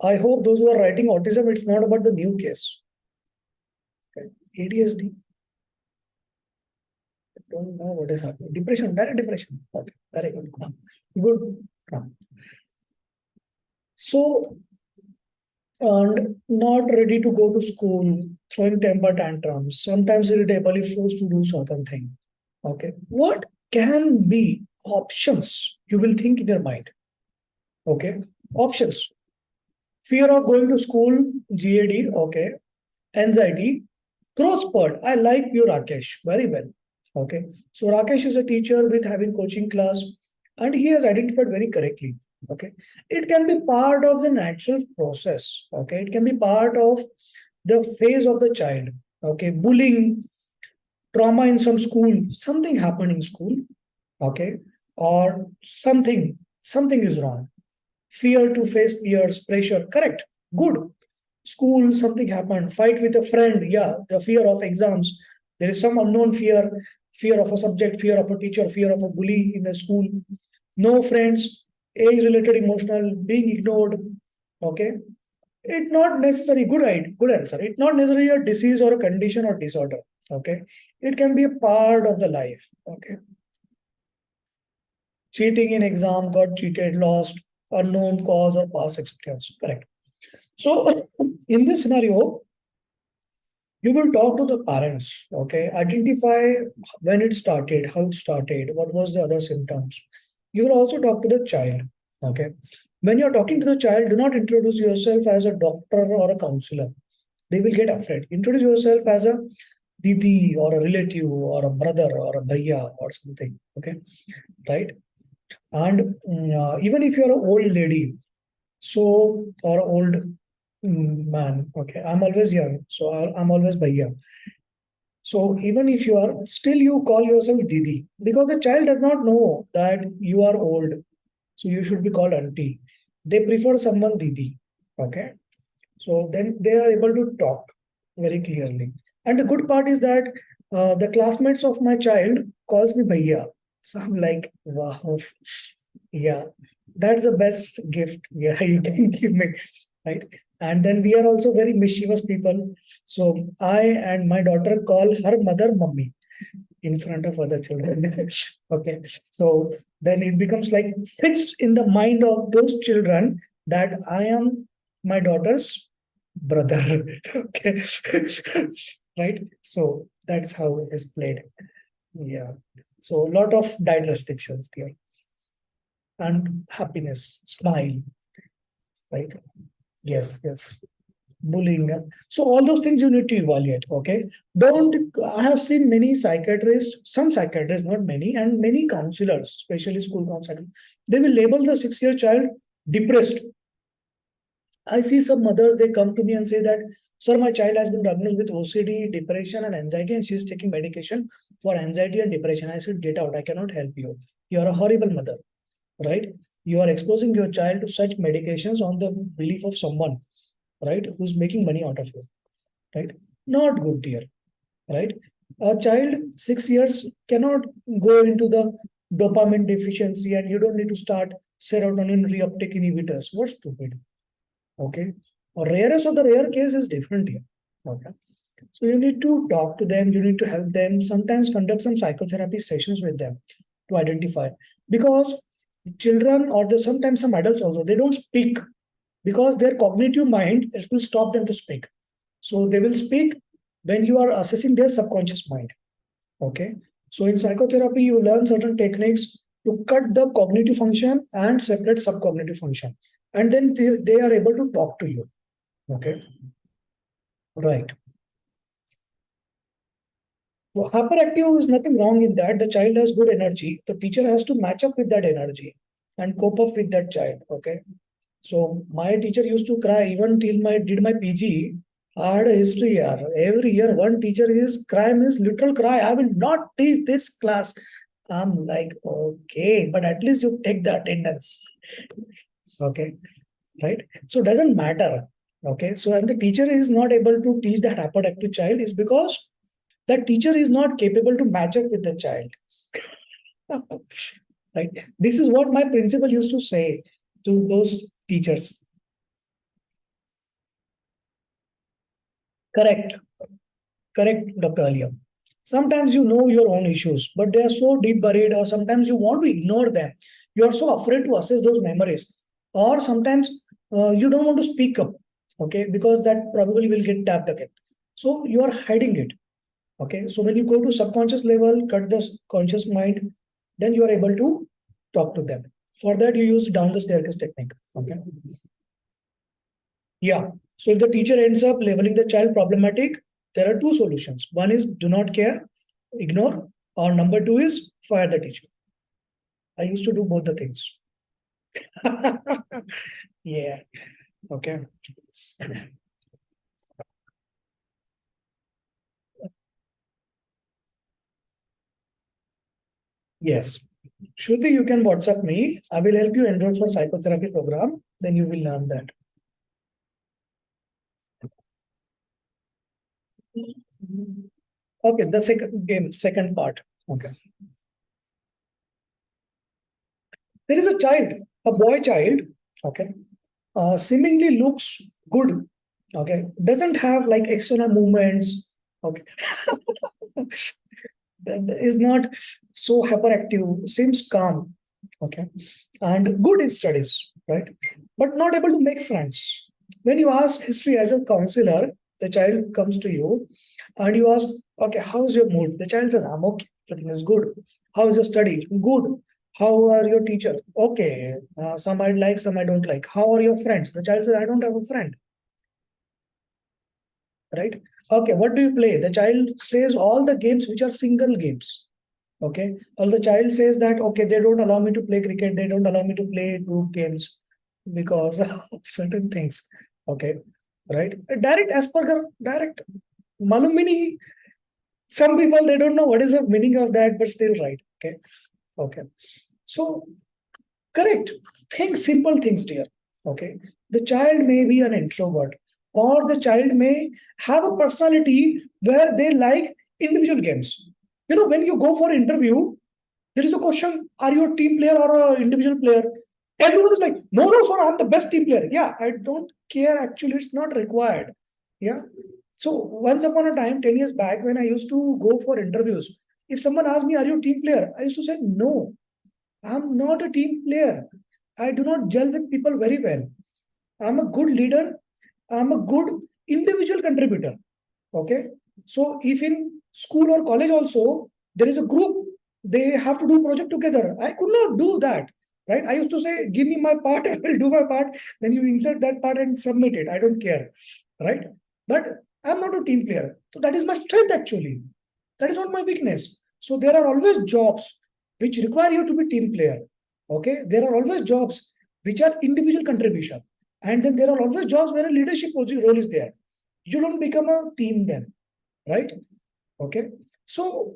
I hope those who are writing autism, it's not about the new case. Okay. ADHD, I don't know what is happening. Depression, direct depression. Okay, very good. Good. So, and not ready to go to school, throwing temper tantrums, sometimes irritable if forced to do certain thing. Okay. What can be options you will think in your mind? Okay. Options. Fear of going to school, GAD, okay. Anxiety, growth spurt. I like you, Rakesh, very well. Okay. So Rakesh is a teacher with having coaching class, and he has identified very correctly. Okay. It can be part of the natural process. Okay. It can be part of the phase of the child. Okay. Bullying, trauma in some school, something happened in school. Okay. Or something is wrong. Fear to face peers, pressure. Correct. Good. School, something happened. Fight with a friend. Yeah. The fear of exams. There is some unknown fear, fear of a subject, fear of a teacher, fear of a bully in the school. No friends, age-related emotional, being ignored. Okay. It not necessary, good answer. It's not necessarily a disease or a condition or disorder. Okay. It can be a part of the life. Okay. Cheating in exam, got cheated, lost, unknown cause or past experience. Correct. So in this scenario, you will talk to the parents. Okay. Identify when it started, how it started, what was the other symptoms. You will also talk to the child. Okay. When you're talking to the child, do not introduce yourself as a doctor or a counselor. They will get afraid. Introduce yourself as a didi or a relative or a brother or a bhaiya or something. Okay. Right. And even if you're an old lady, so or old man, okay, I'm always young, so I'm always bhaiya. So even if you are still, you call yourself didi because the child does not know that you are old, so you should be called auntie. They prefer someone didi. Okay, so then they are able to talk very clearly. And the good part is that the classmates of my child calls me bhaiya. So I'm like, wow, yeah, that's the best gift. Yeah, you can give me, right? And then we are also very mischievous people. So I and my daughter call her mother mummy in front of other children. Okay. So then it becomes like fixed in the mind of those children that I am my daughter's brother. Okay. Right. So that's how it is played. Yeah. So a lot of diet restrictions here and happiness, smile, right? Yes, yes. Bullying. So all those things you need to evaluate. Okay. Don't, I have seen many psychiatrists, some psychiatrists, not many, and many counselors, especially school counselors, they will label the 6-year child depressed. I see some mothers, they come to me and say that, sir, my child has been diagnosed with OCD, depression, and anxiety, and she is taking medication for anxiety and depression. I said, get out. I cannot help you. You are a horrible mother, right? You are exposing your child to such medications on the belief of someone, right, who's making money out of you, right? Not good, dear, right? A child 6 years cannot go into the dopamine deficiency, and you don't need to start serotonin reuptake inhibitors. What's stupid? Okay. Or rarest of the rare case is different here. Okay. So you need to talk to them, you need to help them, sometimes conduct some psychotherapy sessions with them to identify. Because children or sometimes some adults also, they don't speak because their cognitive mind, it will stop them to speak. So they will speak when you are assessing their subconscious mind. Okay. So in psychotherapy, you learn certain techniques to cut the cognitive function and separate subcognitive function. And then they are able to talk to you. Okay. Right. So hyperactive is nothing wrong in that. The child has good energy. The teacher has to match up with that energy and cope up with that child. Okay. So my teacher used to cry even till my did my PG. I had a history year. Every year, one teacher is cry means literal cry. I will not teach this class. I'm like, okay, but at least you take the attendance. Okay, right? So it doesn't matter. Okay, so and the teacher is not able to teach that hyperactive child is because that teacher is not capable to match up with the child. Right? This is what my principal used to say to those teachers. Correct. Correct, Dr. Alia. Sometimes you know your own issues, but they are so deep buried, or sometimes you want to ignore them. You are so afraid to assess those memories, or sometimes you don't want to speak up, okay, because that probably will get tapped again. So you are hiding it, okay. So when you go to subconscious level, cut the conscious mind, then you are able to talk to them. For that, you use down the staircase technique, okay. Yeah. So if the teacher ends up labeling the child problematic, there are two solutions. One is do not care, ignore, or number two is fire the teacher. I used to do both the things. Yeah. Okay. Yes. Shruti, you can WhatsApp me. I will help you enroll for psychotherapy program. Then you will learn that. Okay, the second part. Okay. There is a child, a boy child, okay, seemingly looks good, okay, doesn't have like external movements, okay, is not so hyperactive, seems calm, okay, and good in studies, right, but not able to make friends. When you ask history as a counselor, the child comes to you and you ask, okay, how's your mood? The child says, I'm okay, everything is good. How's your study? Good. How are your teachers? Okay. Some I like, some I don't like. How are your friends? The child says, I don't have a friend. Right? Okay. What do you play? The child says all the games which are single games. Okay. Or the child says that, okay, they don't allow me to play cricket. They don't allow me to play group games because of certain things. Okay. Right? Direct Asperger, direct Malumini. Some people, they don't know what is the meaning of that, but still right. Okay. Okay. So correct. Think simple things, dear. Okay. The child may be an introvert, or the child may have a personality where they like individual games. You know, when you go for interview, there is a question: are you a team player or an individual player? Everyone is like, no, no, sir, I'm the best team player. Yeah, I don't care. Actually, it's not required. Yeah. So once upon a time, 10 years back, when I used to go for interviews, if someone asked me, are you a team player? I used to say, no, I'm not a team player. I do not gel with people very well. I'm a good leader. I'm a good individual contributor. Okay. So if in school or college also there is a group, they have to do project together. I could not do that. Right. I used to say, give me my part, I will do my part. Then you insert that part and submit it. I don't care. Right. But I'm not a team player. So that is my strength actually. That is not my weakness. So there are always jobs which require you to be team player. Okay. There are always jobs which are individual contribution. And then there are always jobs where a leadership role is there. You don't become a team then, right? Okay. So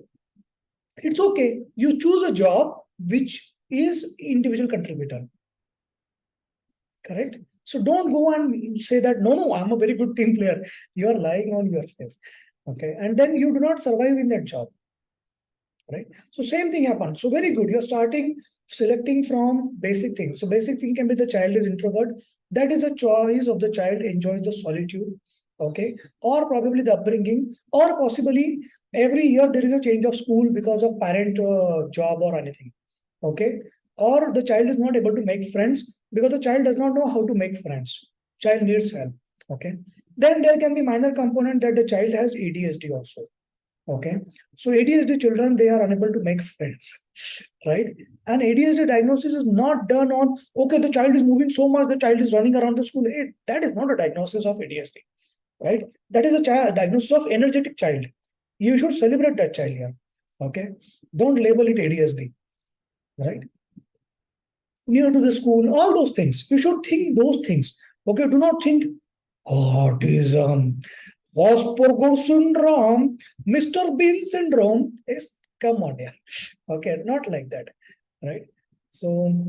it's okay. You choose a job which is individual contributor. Correct. So don't go and say that, no, no, I'm a very good team player. You are lying on your face. Okay. And then you do not survive in that job. Right. So same thing happens. So very good. You're starting selecting from basic things. So basic thing can be the child is introvert. That is a choice of the child, enjoys the solitude. okay, or probably the upbringing, or possibly every year there is a change of school because of parent job or anything, okay, or the child is not able to make friends because the child does not know how to make friends. Child needs help, okay. Then there can be minor component that the child has ADHD also, okay. So ADHD children, they are unable to make friends, right? And ADHD diagnosis is not done on, okay, the child is moving so much, the child is running around the school. Hey, that is not a diagnosis of ADHD, right? That is a diagnosis of energetic child. You should celebrate that child here, okay? Don't label it ADHD, right? Near to the school, all those things. You should think those things, okay? Do not think autism, Asperger syndrome, Mr. Bean syndrome. Is come on, yeah. Okay, not like that, right? So,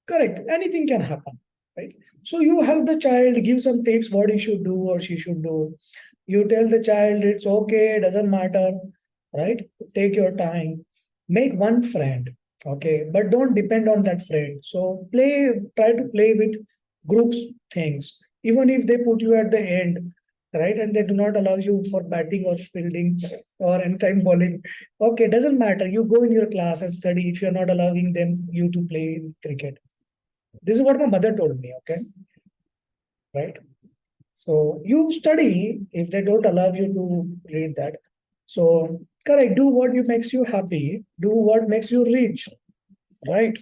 correct. Anything can happen, right? So you help the child, give some tips what he should do or she should do. You tell the child it's okay, doesn't matter, right? Take your time. Make one friend, okay, but don't depend on that friend. So try to play with groups things, even if they put you at the end, right? And they do not allow you for batting or fielding or anytime bowling. Okay, doesn't matter. You go in your class and study if you're not allowing them you to play cricket. This is what my mother told me, okay? Right? So you study if they don't allow you to read that. So correct, do what you makes you happy, do what makes you rich, right?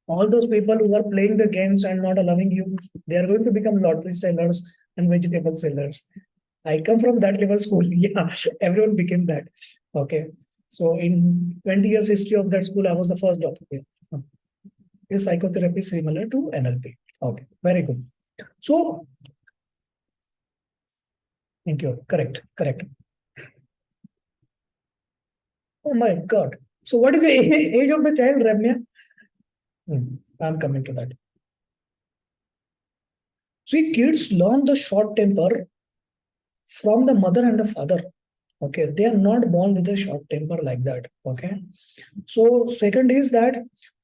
All those people who are playing the games and not allowing you, they are going to become lottery sellers and vegetable sellers. I come from that level school. Yeah, everyone became that. Okay. So in 20 years history of that school, I was the first doctor. Is psychotherapy similar to NLP? Okay, very good. So, thank you. Correct, correct. Oh my God. So, what is the age of the child, Ramya? I'm coming to that. See, kids learn the short temper from the mother and the father. Okay, they are not born with a short temper like that. Okay. So, second is that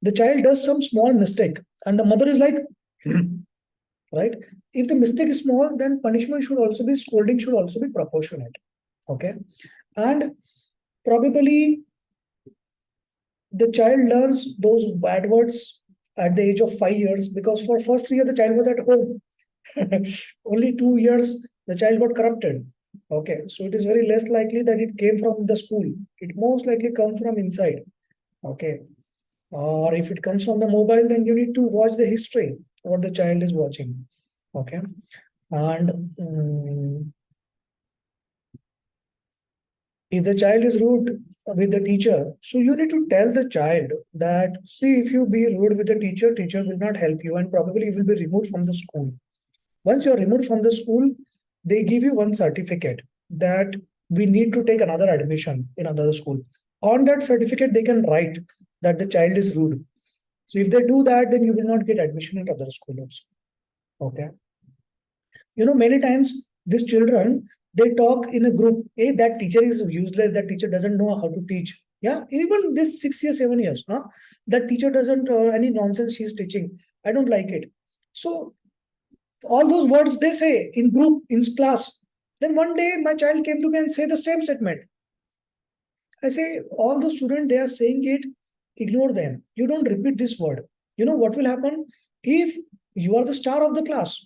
the child does some small mistake, and the mother is like, right? If the mistake is small, then punishment should also be, scolding should also be proportionate. Okay. And probably the child learns those bad words at the age of 5 years because for first 3 years the child was at home. Only 2 years the child got corrupted. Okay, so it is very less likely that it came from the school. It most likely comes from inside. Okay, or if it comes from the mobile, then you need to watch the history what the child is watching. Okay, and if the child is rude with the teacher, so you need to tell the child that, see, if you be rude with the teacher, teacher will not help you and probably you will be removed from the school. Once you're removed from the school, they give you one certificate that we need to take another admission in another school. On that certificate, they can write that the child is rude. So if they do that, then you will not get admission at other school also. Okay. Many times these children, they talk in a group, hey, that teacher is useless, that teacher doesn't know how to teach. Yeah, even this 6 years, 7 years, huh? That teacher doesn't any nonsense she's teaching. I don't like it. So all those words they say in group, in class. Then one day my child came to me and say the same statement. I say, all the students, they are saying it, ignore them. You don't repeat this word. You know what will happen? If you are the star of the class,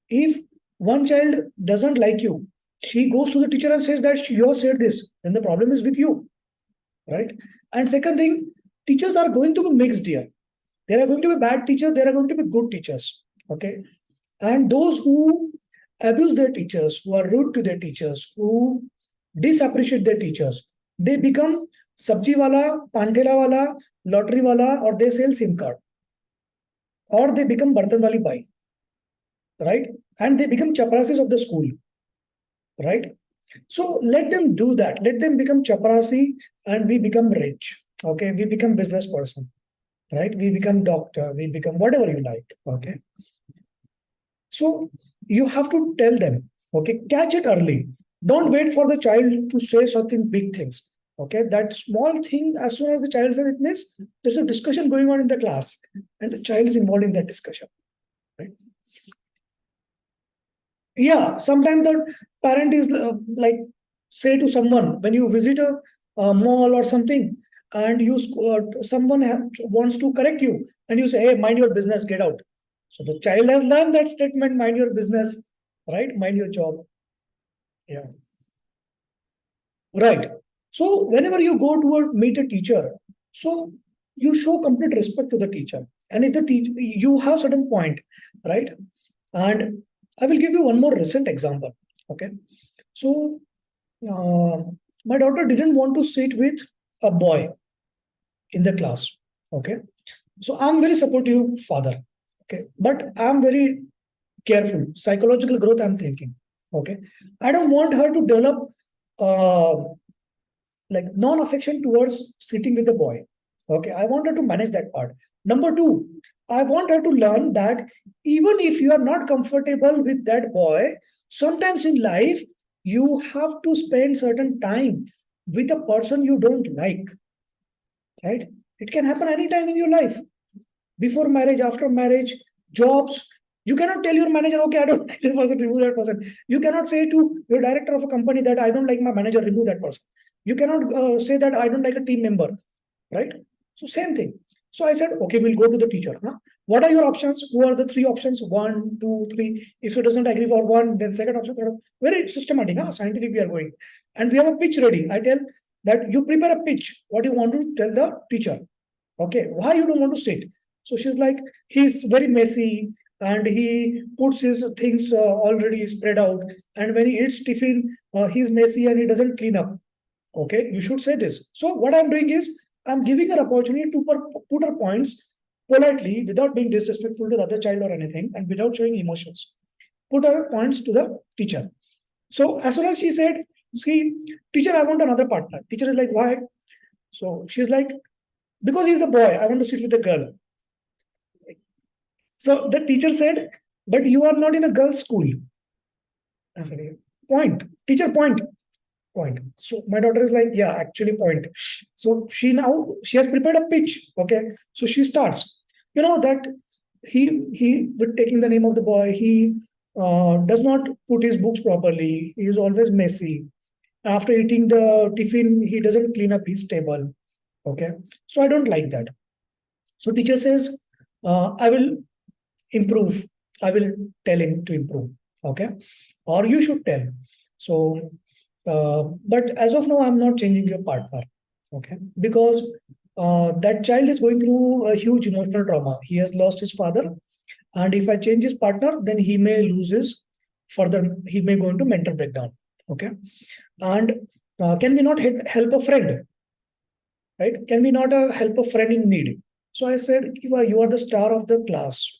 if one child doesn't like you, she goes to the teacher and says that you have said this, then the problem is with you, right? And second thing, teachers are going to be mixed here. There are going to be bad teachers, there are going to be good teachers, okay? And those who abuse their teachers, who are rude to their teachers, who disappreciate their teachers, they become sabji wala, pantela wala, lottery wala, or they sell SIM card, or they become bartan wali bai, right? And they become chaprasis of the school, right? So let them do that. Let them become chaprasi, and we become rich. Okay, we become business person, right? We become doctor. We become whatever you like. Okay. So you have to tell them, okay, catch it early. Don't wait for the child to say something big things. Okay, that small thing, as soon as the child says it means there's a discussion going on in the class, and the child is involved in that discussion. Right? Yeah, sometimes the parent is like, say to someone, when you visit a mall or something, and someone wants to correct you, and you say, hey, mind your business, get out. So the child has learned that statement, mind your business, right? Mind your job. Yeah. Right. So whenever you go to meet a teacher, so you show complete respect to the teacher. And if the teacher, you have certain point, right? And I will give you one more recent example. Okay. So uh, my daughter didn't want to sit with a boy in the class. Okay. So I'm very supportive father. Okay. But I'm very careful. Psychological growth, I'm thinking. Okay. I don't want her to develop uh, like non-affection towards sitting with the boy. Okay, I want her to manage that part. Number two, I want her to learn that even if you are not comfortable with that boy, sometimes in life you have to spend certain time with a person you don't like, right? It can happen anytime in your life, before marriage, after marriage, jobs. You cannot tell your manager, okay, I don't like this person, remove that person. You cannot say to your director of a company that I don't like my manager, remove that person. You cannot say that I don't like a team member, right? So same thing. So I said, okay, we'll go to the teacher. Huh? What are your options? Who are the three options? One, two, three. If he doesn't agree for one, then second option, third option. Very systematic, huh? Scientific we are going. And we have a pitch ready. I tell that you prepare a pitch. What you want to tell the teacher. Okay, why you don't want to sit? So she's like, he's very messy and he puts his things already spread out. And when he eats tiffin, he's messy and he doesn't clean up. Okay, you should say this. So what I'm doing is I'm giving her opportunity to put her points politely without being disrespectful to the other child or anything and without showing emotions. Put her points to the teacher. So as soon as she said, see, teacher, I want another partner. Teacher is like, why? So she's like, because he's a boy, I want to sit with a girl. So the teacher said, but you are not in a girls' school. I said, point. Teacher, point. Point. So my daughter is like, yeah, actually point. So she has prepared a pitch. Okay. So she starts. You know that he with taking the name of the boy, he does not put his books properly. He is always messy. After eating the tiffin, he doesn't clean up his table. Okay. So I don't like that. So teacher says, I will improve. I will tell him to improve. Okay. Or you should tell. So, but as of now, I'm not changing your partner. Okay. Because that child is going through a huge emotional trauma. He has lost his father. And if I change his partner, then he may lose his further, he may go into mental breakdown. Okay. And can we not help a friend? Right? Can we not help a friend in need? So I said, Kiva, you are the star of the class,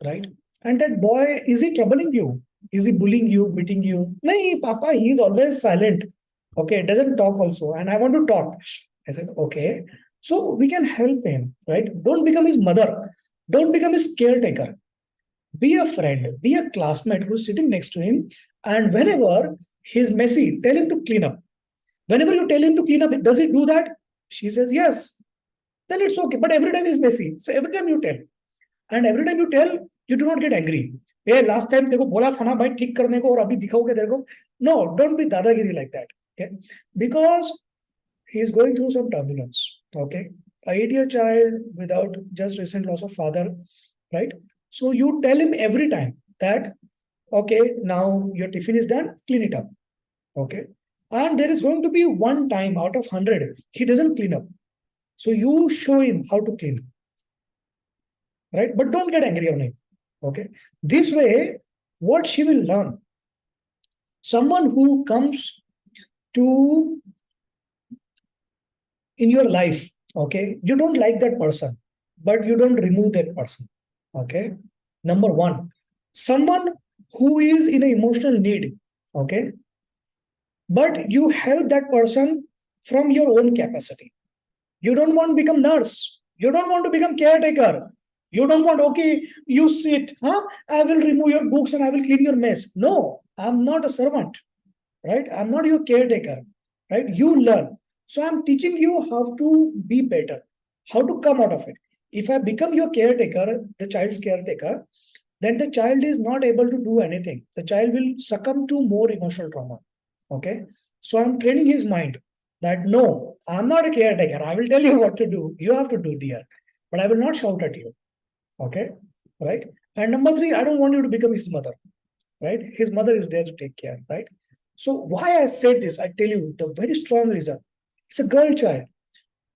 right? And that boy, is he troubling you? Is he bullying you, beating you? No, Papa, he is always silent. Okay, doesn't talk also. And I want to talk. I said, okay. So we can help him, right? Don't become his mother. Don't become his caretaker. Be a friend, be a classmate who's sitting next to him. And whenever he's messy, tell him to clean up. Whenever you tell him to clean up, does he do that? She says, yes. Then it's okay. But every time he's messy. So every time you tell. And every time you tell, you do not get angry. Hey, last time तेरे को बोला था ना भाई ठीक करने को और अभी दिखाओगे तेरे को. No, don't be dadagiri like that. Okay, because he is going through some turbulence. Okay, a 8-year child without just recent loss of father, right? So you tell him every time that okay, now your tiffin is done, clean it up. Okay, and there is going to be one time out of 100 he doesn't clean up. So you show him how to clean, right? But don't get angry on him. Okay. This way, what she will learn, someone who comes to in your life, okay, you don't like that person, but you don't remove that person. Okay. Number one, someone who is in an emotional need, okay, but you help that person from your own capacity. You don't want to become nurse. You don't want to become caretaker. You don't want, okay, you sit, huh? I will remove your books and I will clean your mess. No, I'm not a servant, right? I'm not your caretaker, right? You learn. So I'm teaching you how to be better, how to come out of it. If I become your caretaker, the child's caretaker, then the child is not able to do anything. The child will succumb to more emotional trauma. Okay. So I'm training his mind that no, I'm not a caretaker. I will tell you what to do. You have to do, dear. But I will not shout at you. Okay. Right. And number three, I don't want you to become his mother. Right. His mother is there to take care. Right. So why I said this, I tell you the very strong reason. It's a girl child.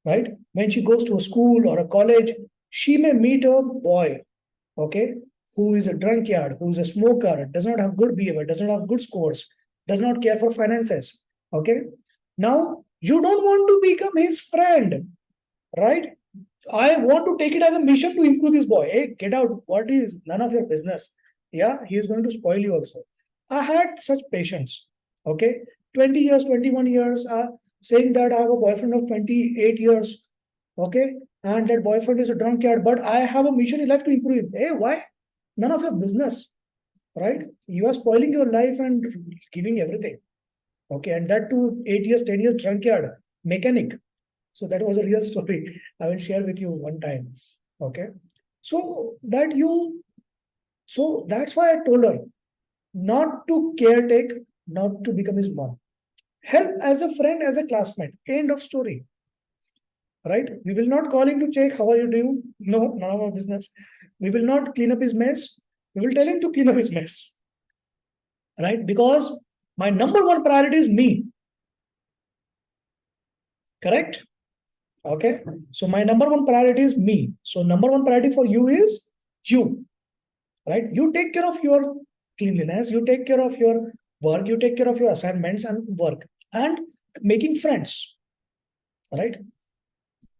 Right. When she goes to a school or a college, she may meet a boy, okay, who is a drunkard, who is a smoker, does not have good behavior, does not have good scores, does not care for finances. Okay. Now you don't want to become his friend, right? I want to take it as a mission to improve this boy. Hey, get out. What is none of your business? Yeah, he is going to spoil you also. I had such patients. Okay. 20 years, 21 years, saying that I have a boyfriend of 28 years. Okay. And that boyfriend is a drunkard, but I have a mission in life to improve him. Hey, why? None of your business, right? You are spoiling your life and giving everything. Okay. And that too, 8 years, 10 years drunkard, mechanic. So that was a real story. I will share with you one time. Okay. So that's why I told her not to caretake, not to become his mom. Help as a friend, as a classmate. End of story. Right? We will not call him to check how are you doing. No, none of our business. We will not clean up his mess. We will tell him to clean up his mess. Right? Because my number one priority is me. Correct? Okay. So my number one priority is me. So number one priority for you is you. Right? You take care of your cleanliness. You take care of your work. You take care of your assignments and work and making friends. Right?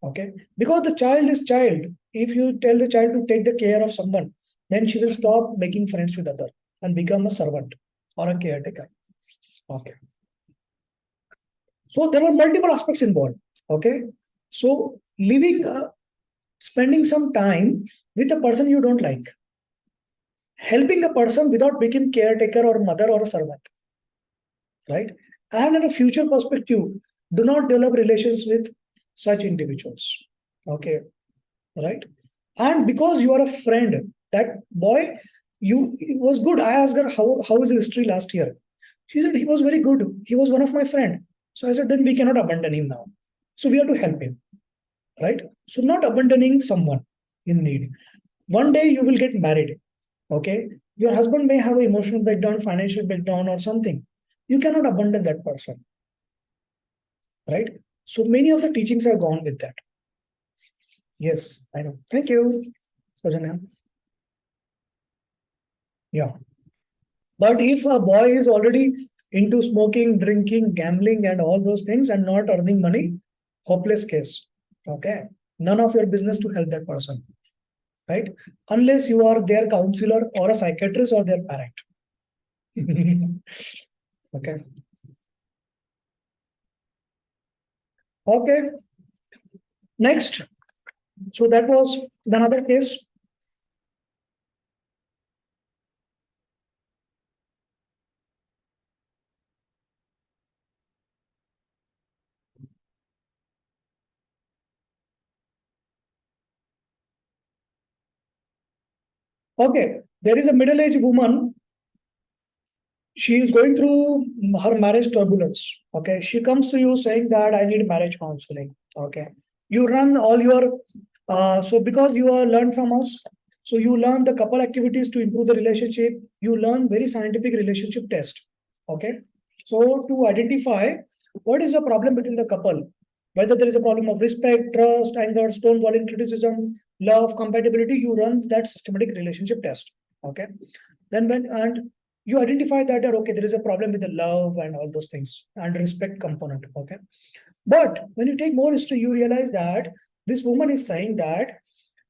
Okay. Because the child is child. If you tell the child to take the care of someone, then she will stop making friends with other and become a servant or a caretaker. Okay. So there are multiple aspects involved. Okay. So spending some time with a person you don't like, helping a person without becoming caretaker or mother or a servant, right? And in a future perspective, do not develop relations with such individuals. Okay. Right. And because you are a friend, that boy, it was good. I asked her how is his history last year. She said he was very good. He was one of my friend. So I said, then we cannot abandon him now. So we have to help him. Right. So not abandoning someone in need. One day you will get married. Okay. Your husband may have an emotional breakdown, financial breakdown, or something. You cannot abandon that person. Right. So many of the teachings are gone with that. Yes, I know. Thank you, Sajanya. Yeah. But if a boy is already into smoking, drinking, gambling, and all those things and not earning money, hopeless case. Okay. None of your business to help that person. Right? Unless you are their counselor or a psychiatrist or their parent. Okay. Okay. Next. So that was another case. Okay. There is a middle-aged woman. She is going through her marriage turbulence. Okay. She comes to you saying that I need marriage counseling. Okay. You run all your, so because you are learned from us, so you learn the couple activities to improve the relationship. You learn very scientific relationship test. Okay. So to identify what is the problem between the couple, whether there is a problem of respect, trust, anger, stonewalling, criticism, love, compatibility, you run that systematic relationship test. Okay. Then and you identify that okay, there is a problem with the love and all those things and respect component. Okay. But when you take more history, you realize that this woman is saying that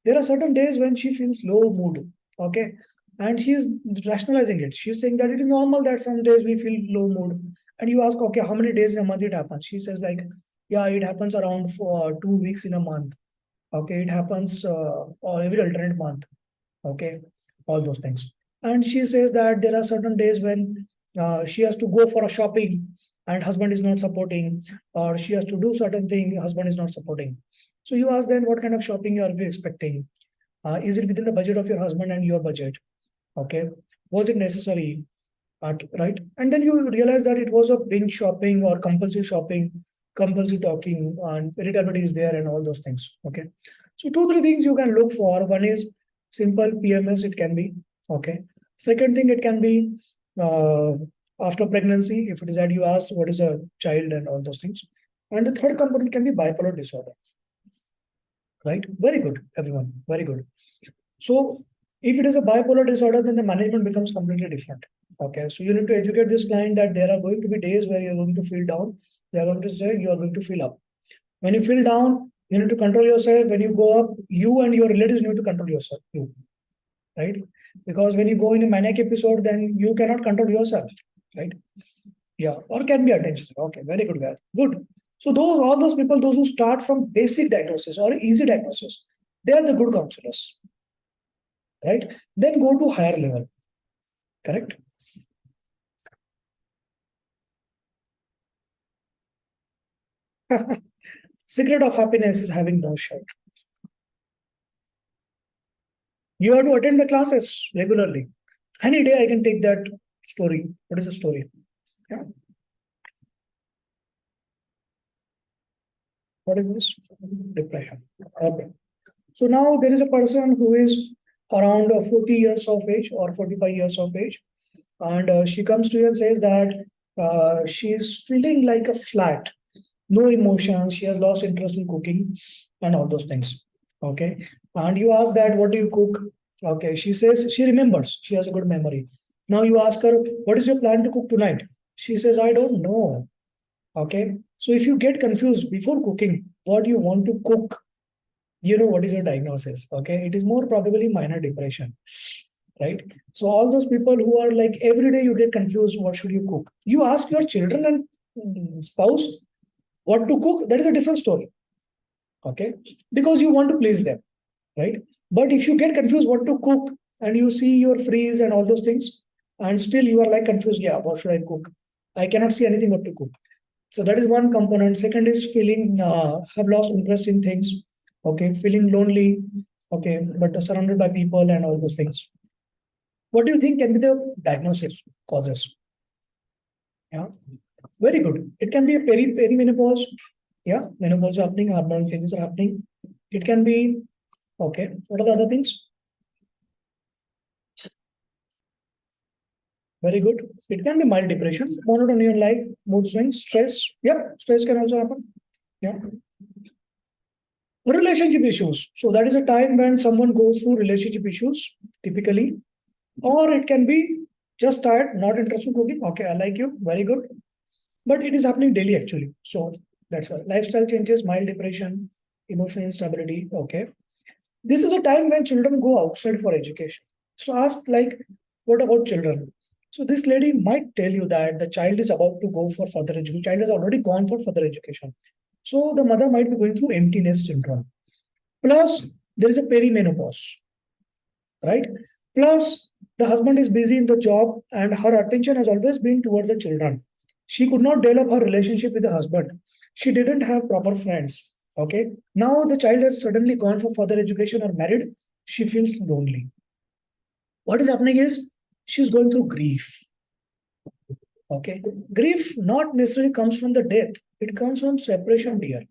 there are certain days when she feels low mood. Okay. And she is rationalizing it. She's saying that it is normal that some days we feel low mood. And you ask, okay, how many days in a month it happens? She says like, yeah, it happens around for 2 weeks in a month. Okay. It happens or every alternate month. Okay. All those things. And she says that there are certain days when she has to go for a shopping and husband is not supporting, or she has to do certain thing, husband is not supporting. So you ask then what kind of shopping you are expecting? Is it within the budget of your husband and your budget? Okay, was it necessary? Right? And then you realize that it was a binge shopping or compulsive shopping, compulsive talking, and irritability is there, and all those things. Okay, so two, three things you can look for. One is simple PMS, it can be. Okay. Second thing, it can be uh, after pregnancy, if it is that you ask what is a child and all those things. And the third component can be bipolar disorder. Right? Very good, everyone. Very good. So if it is a bipolar disorder, then the management becomes completely different. Okay, so you need to educate this client that there are going to be days where you're going to feel down. They are going to say you are going to feel up. When you feel down, you need to control yourself. When you go up, you and your relatives need to control yourself. Right? Because when you go in a manic episode, then you cannot control yourself. Right? Yeah, or can be attention. Okay, very good, guys. Good. So all those people, those who start from basic diagnosis or easy diagnosis, they are the good counselors. Right? Then go to higher level. Correct? Secret of happiness is having no shirt. You have to attend the classes regularly. Any day I can take that story. What is the story? Yeah. What is this? Depression. Okay. So now there is a person who is around 40 years of age or 45 years of age, and she comes to you and says that she is feeling like a flat, no emotions. She has lost interest in cooking and all those things. Okay. And you ask that, what do you cook? Okay. She says she remembers. She has a good memory. Now you ask her, what is your plan to cook tonight? She says, I don't know. Okay. So if you get confused before cooking, what you want to cook, you know what is your diagnosis. Okay. It is more probably minor depression. Right. So all those people who are like every day you get confused, what should you cook? You ask your children and spouse what to cook, that is a different story. Okay. Because you want to please them. Right. But if you get confused what to cook and you see your freeze and all those things, and still you are like confused, yeah, what should I cook? I cannot see anything what to cook. So that is one component. Second is feeling have lost interest in things. Okay, feeling lonely. Okay, but surrounded by people and all those things. What do you think can be the diagnosis causes? Yeah, very good. It can be a perimenopause. Yeah, menopause is happening, hormonal changes are happening. It can be okay. What are the other things? Very good. It can be mild depression, monotony in life, mood swings, stress. Yeah, stress can also happen. Yeah. Relationship issues. So that is a time when someone goes through relationship issues, typically, or it can be just tired, not interested in cooking. Okay, I like you, very good. But it is happening daily actually. So that's why. Lifestyle changes, mild depression, emotional instability. Okay. This is a time when children go outside for education. So ask like, what about children? So this lady might tell you that the child is about to go for further education. Child has already gone for further education. So the mother might be going through empty nest syndrome. Plus, there is a perimenopause, right? Plus, the husband is busy in the job and her attention has always been towards the children. She could not develop her relationship with the husband. She didn't have proper friends. Okay. Now the child has suddenly gone for further education or married. She feels lonely. What is happening is she's going through grief. Okay. Grief not necessarily comes from the death. It comes from separation, dear.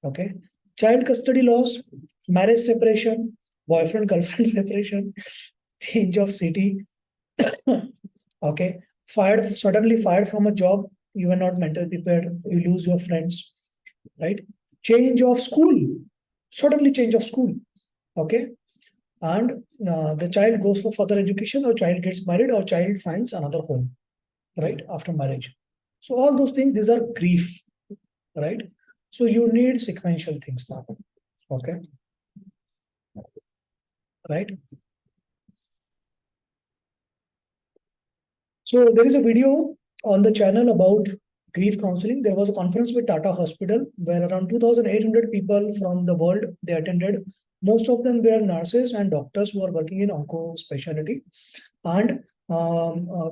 Okay. Child custody loss, marriage separation, boyfriend girlfriend separation, change of city. Okay. Suddenly fired from a job. You are not mentally prepared. You lose your friends. Right. Change of school. Suddenly change of school. Okay. And the child goes for further education, or child gets married, or child finds another home. Right. After marriage. So all those things, these are grief. Right. So you need sequential things now. Okay. Right. So there is a video on the channel about grief counseling. There was a conference with Tata Hospital where around 2,800 people from the world they attended. Most of them were nurses and doctors who are working in onco specialty. And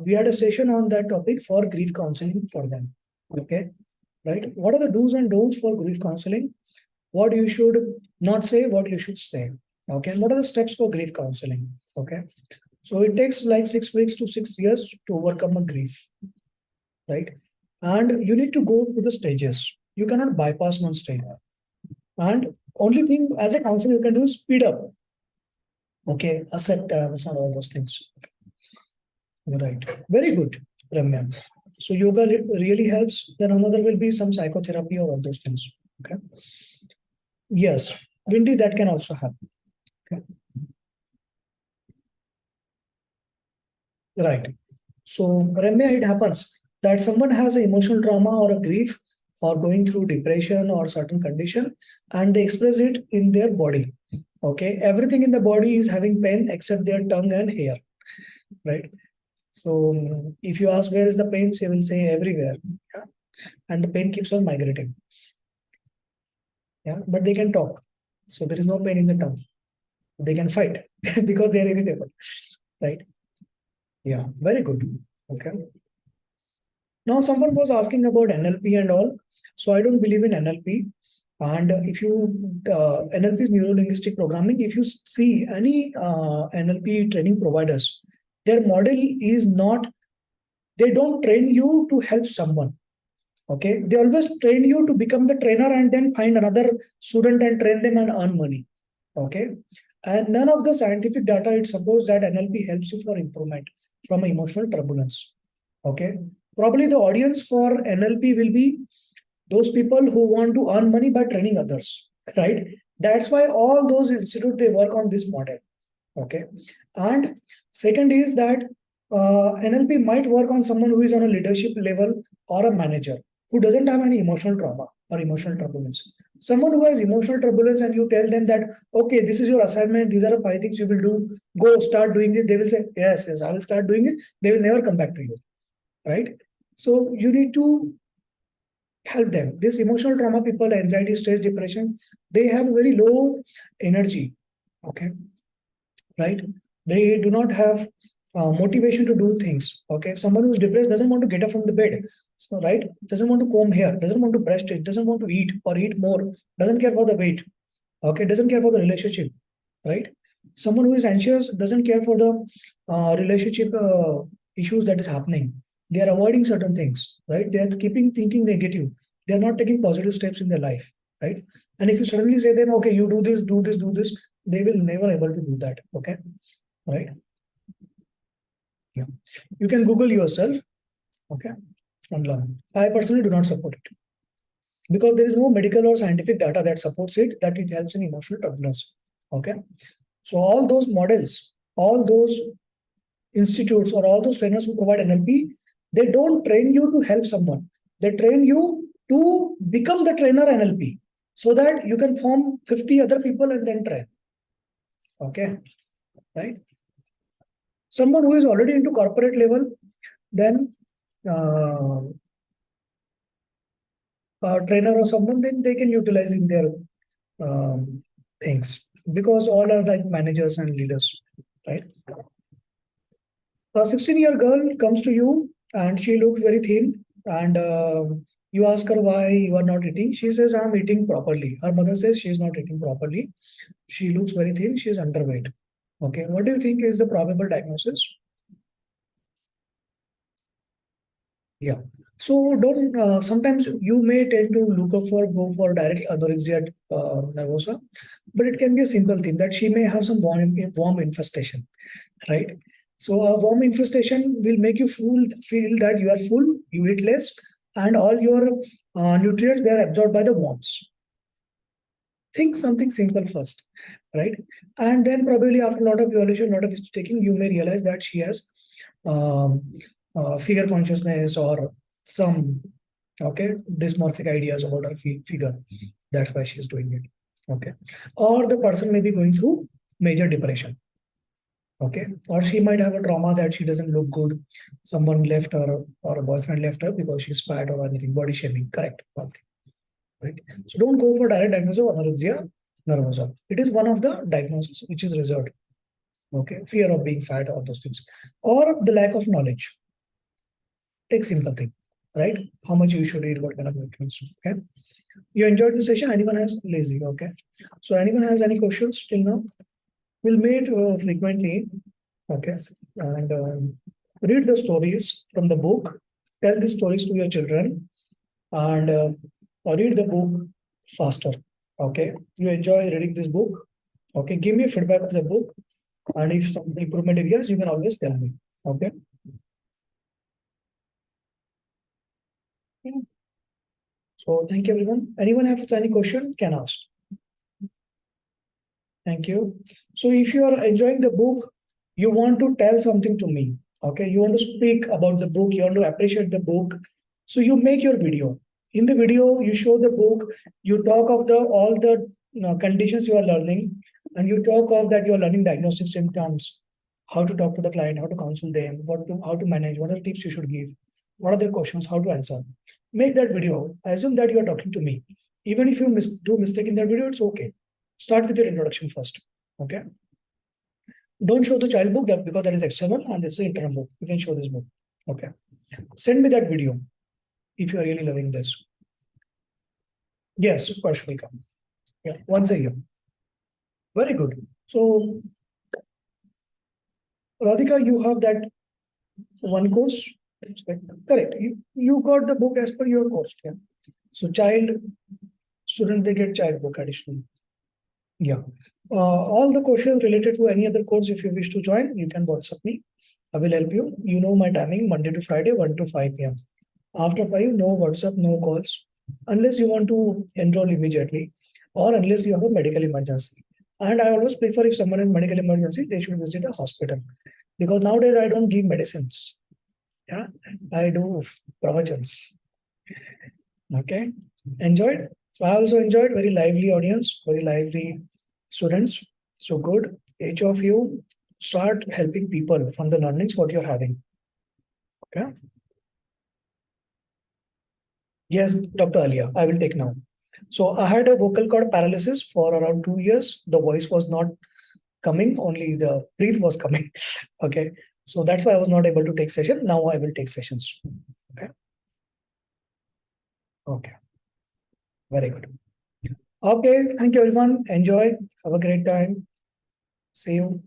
we had a session on that topic for grief counseling for them. Okay. Right. What are the do's and don'ts for grief counseling? What you should not say, what you should say. Okay. And what are the steps for grief counseling? Okay. So it takes like 6 weeks to 6 years to overcome a grief, right? And you need to go through the stages. You cannot bypass one stage. And only thing as a counselor you can do is speed up. Okay, acceptance and all those things. Right. Very good, Ramya. So yoga really helps. Then another will be some psychotherapy or all those things. Okay. Yes, Windy, that can also happen. Okay. Right. So Ramya, it happens that someone has an emotional trauma or a grief or going through depression or certain condition, and they express it in their body. Okay. Everything in the body is having pain except their tongue and hair. Right. So if you ask where is the pain, she will say everywhere. Yeah? And the pain keeps on migrating. Yeah, but they can talk. So there is no pain in the tongue. They can fight because they are irritable. Right? Yeah, very good. Okay. Now someone was asking about NLP and all. So I don't believe in NLP. And if you NLP is neuro linguistic programming, if you see any NLP training providers, their model is not, they don't train you to help someone. Okay, they always train you to become the trainer and then find another student and train them and earn money. Okay, and none of the scientific data it supports that NLP helps you for improvement from emotional turbulence. Okay, probably the audience for NLP will be those people who want to earn money by training others, right? That's why all those institutes they work on this model. Okay, and second is that NLP might work on someone who is on a leadership level or a manager who doesn't have any emotional trauma or emotional turbulence. Someone who has emotional turbulence and you tell them that, okay, this is your assignment, these are the 5 things you will do, go start doing it. They will say, yes, yes, I will start doing it. They will never come back to you, right? So you need to help them. This emotional trauma people, anxiety, stress, depression, they have very low energy, okay, right? They do not have motivation to do things. Okay, someone who's depressed doesn't want to get up from the bed, so right, doesn't want to comb hair, doesn't want to brush it, doesn't want to eat or eat more, doesn't care for the weight. Okay, doesn't care for the relationship, right? Someone who is anxious doesn't care for the relationship issues that is happening. They are avoiding certain things, right? They are keeping thinking negative. They are not taking positive steps in their life, right? And if you suddenly say them, okay, you do this, do this, do this, they will never able to do that. Okay, right? Yeah, you can Google yourself, okay, and learn. I personally do not support it because there is no medical or scientific data that supports it that it helps in emotional turbulence. Okay, so all those models, all those institutes or all those trainers who provide NLP, they don't train you to help someone. They train you to become the trainer NLP so that you can form 50 other people and then train. Okay, right? Someone who is already into corporate level, then uh, trainer or someone, then they can utilize in their things because all are like managers and leaders, right? A 16-year girl comes to you and she looks very thin, and you ask her why you are not eating. She says, I'm eating properly. Her mother says she's not eating properly. She looks very thin. She is underweight. Okay. What do you think is the probable diagnosis? Yeah. So don't, sometimes you may tend to go for direct anorexia nervosa, but it can be a simple thing that she may have some worm infestation, right? So a worm infestation will make you feel that you are full, you eat less, and all your nutrients they are absorbed by the worms. Think something simple first, right? And then probably after a lot of evaluation, a lot of history taking, you may realize that she has um, figure consciousness or some okay dysmorphic ideas about her figure. That's why she's doing it. Okay, or the person may be going through major depression. Okay, or she might have a trauma that she doesn't look good. Someone left her or a boyfriend left her because she's fat or anything. Body shaming, correct? One thing, right? So don't go for direct diagnosis of anorexia nervosa. It is one of the diagnoses which is reserved. Okay, fear of being fat or those things, or the lack of knowledge. Take simple thing, right? How much you should eat, what kind of nutrients. Okay. You enjoyed the session? Anyone has lazy? Okay. So anyone has any questions till now? We'll meet frequently. Okay, and read the stories from the book. Tell the stories to your children, and read the book faster. Okay, you enjoy reading this book. Okay, give me feedback of the book, and if some improvement areas, you can always tell me. Okay. So thank you, everyone. Anyone have any question can ask. Thank you. So if you are enjoying the book, you want to tell something to me. Okay, you want to speak about the book, you want to appreciate the book. So you make your video. In the video, you show the book, you talk of the all the conditions you are learning, and you talk of that you are learning diagnostic symptoms, how to talk to the client, how to counsel them, how to manage, what are the tips you should give, what are the questions, how to answer. Make that video. Assume that you are talking to me. Even if you do mistake in that video, it's okay. Start with your introduction first. Okay. Don't show the child book that because that is external and this is internal book. You can show this book. Okay. Send me that video if you are really loving this. Yes, of course will come. Yeah, once a year. Very good. So Radhika, you have that one course. Correct. You got the book as per your course. Yeah. So child, student, they get child book additionally. Yeah. All the questions related to any other course, if you wish to join, you can WhatsApp me. I will help you. You know my timing, Monday to Friday, 1 to 5 p.m. After 5, no WhatsApp, no calls, unless you want to enroll immediately or unless you have a medical emergency. And I always prefer if someone has medical emergency, they should visit a hospital because nowadays I don't give medicines. Yeah, I do pravachans. Okay, enjoyed. So I also enjoyed very lively audience, very lively students. So good. Each of you start helping people from the learnings what you're having. Okay. Yes, Dr. Alia, I will take now. So I had a vocal cord paralysis for around 2 years. The voice was not coming, only the breath was coming. Okay. So that's why I was not able to take session. Now I will take sessions. Okay. Okay. Very good. Okay. Thank you, everyone. Enjoy. Have a great time. See you.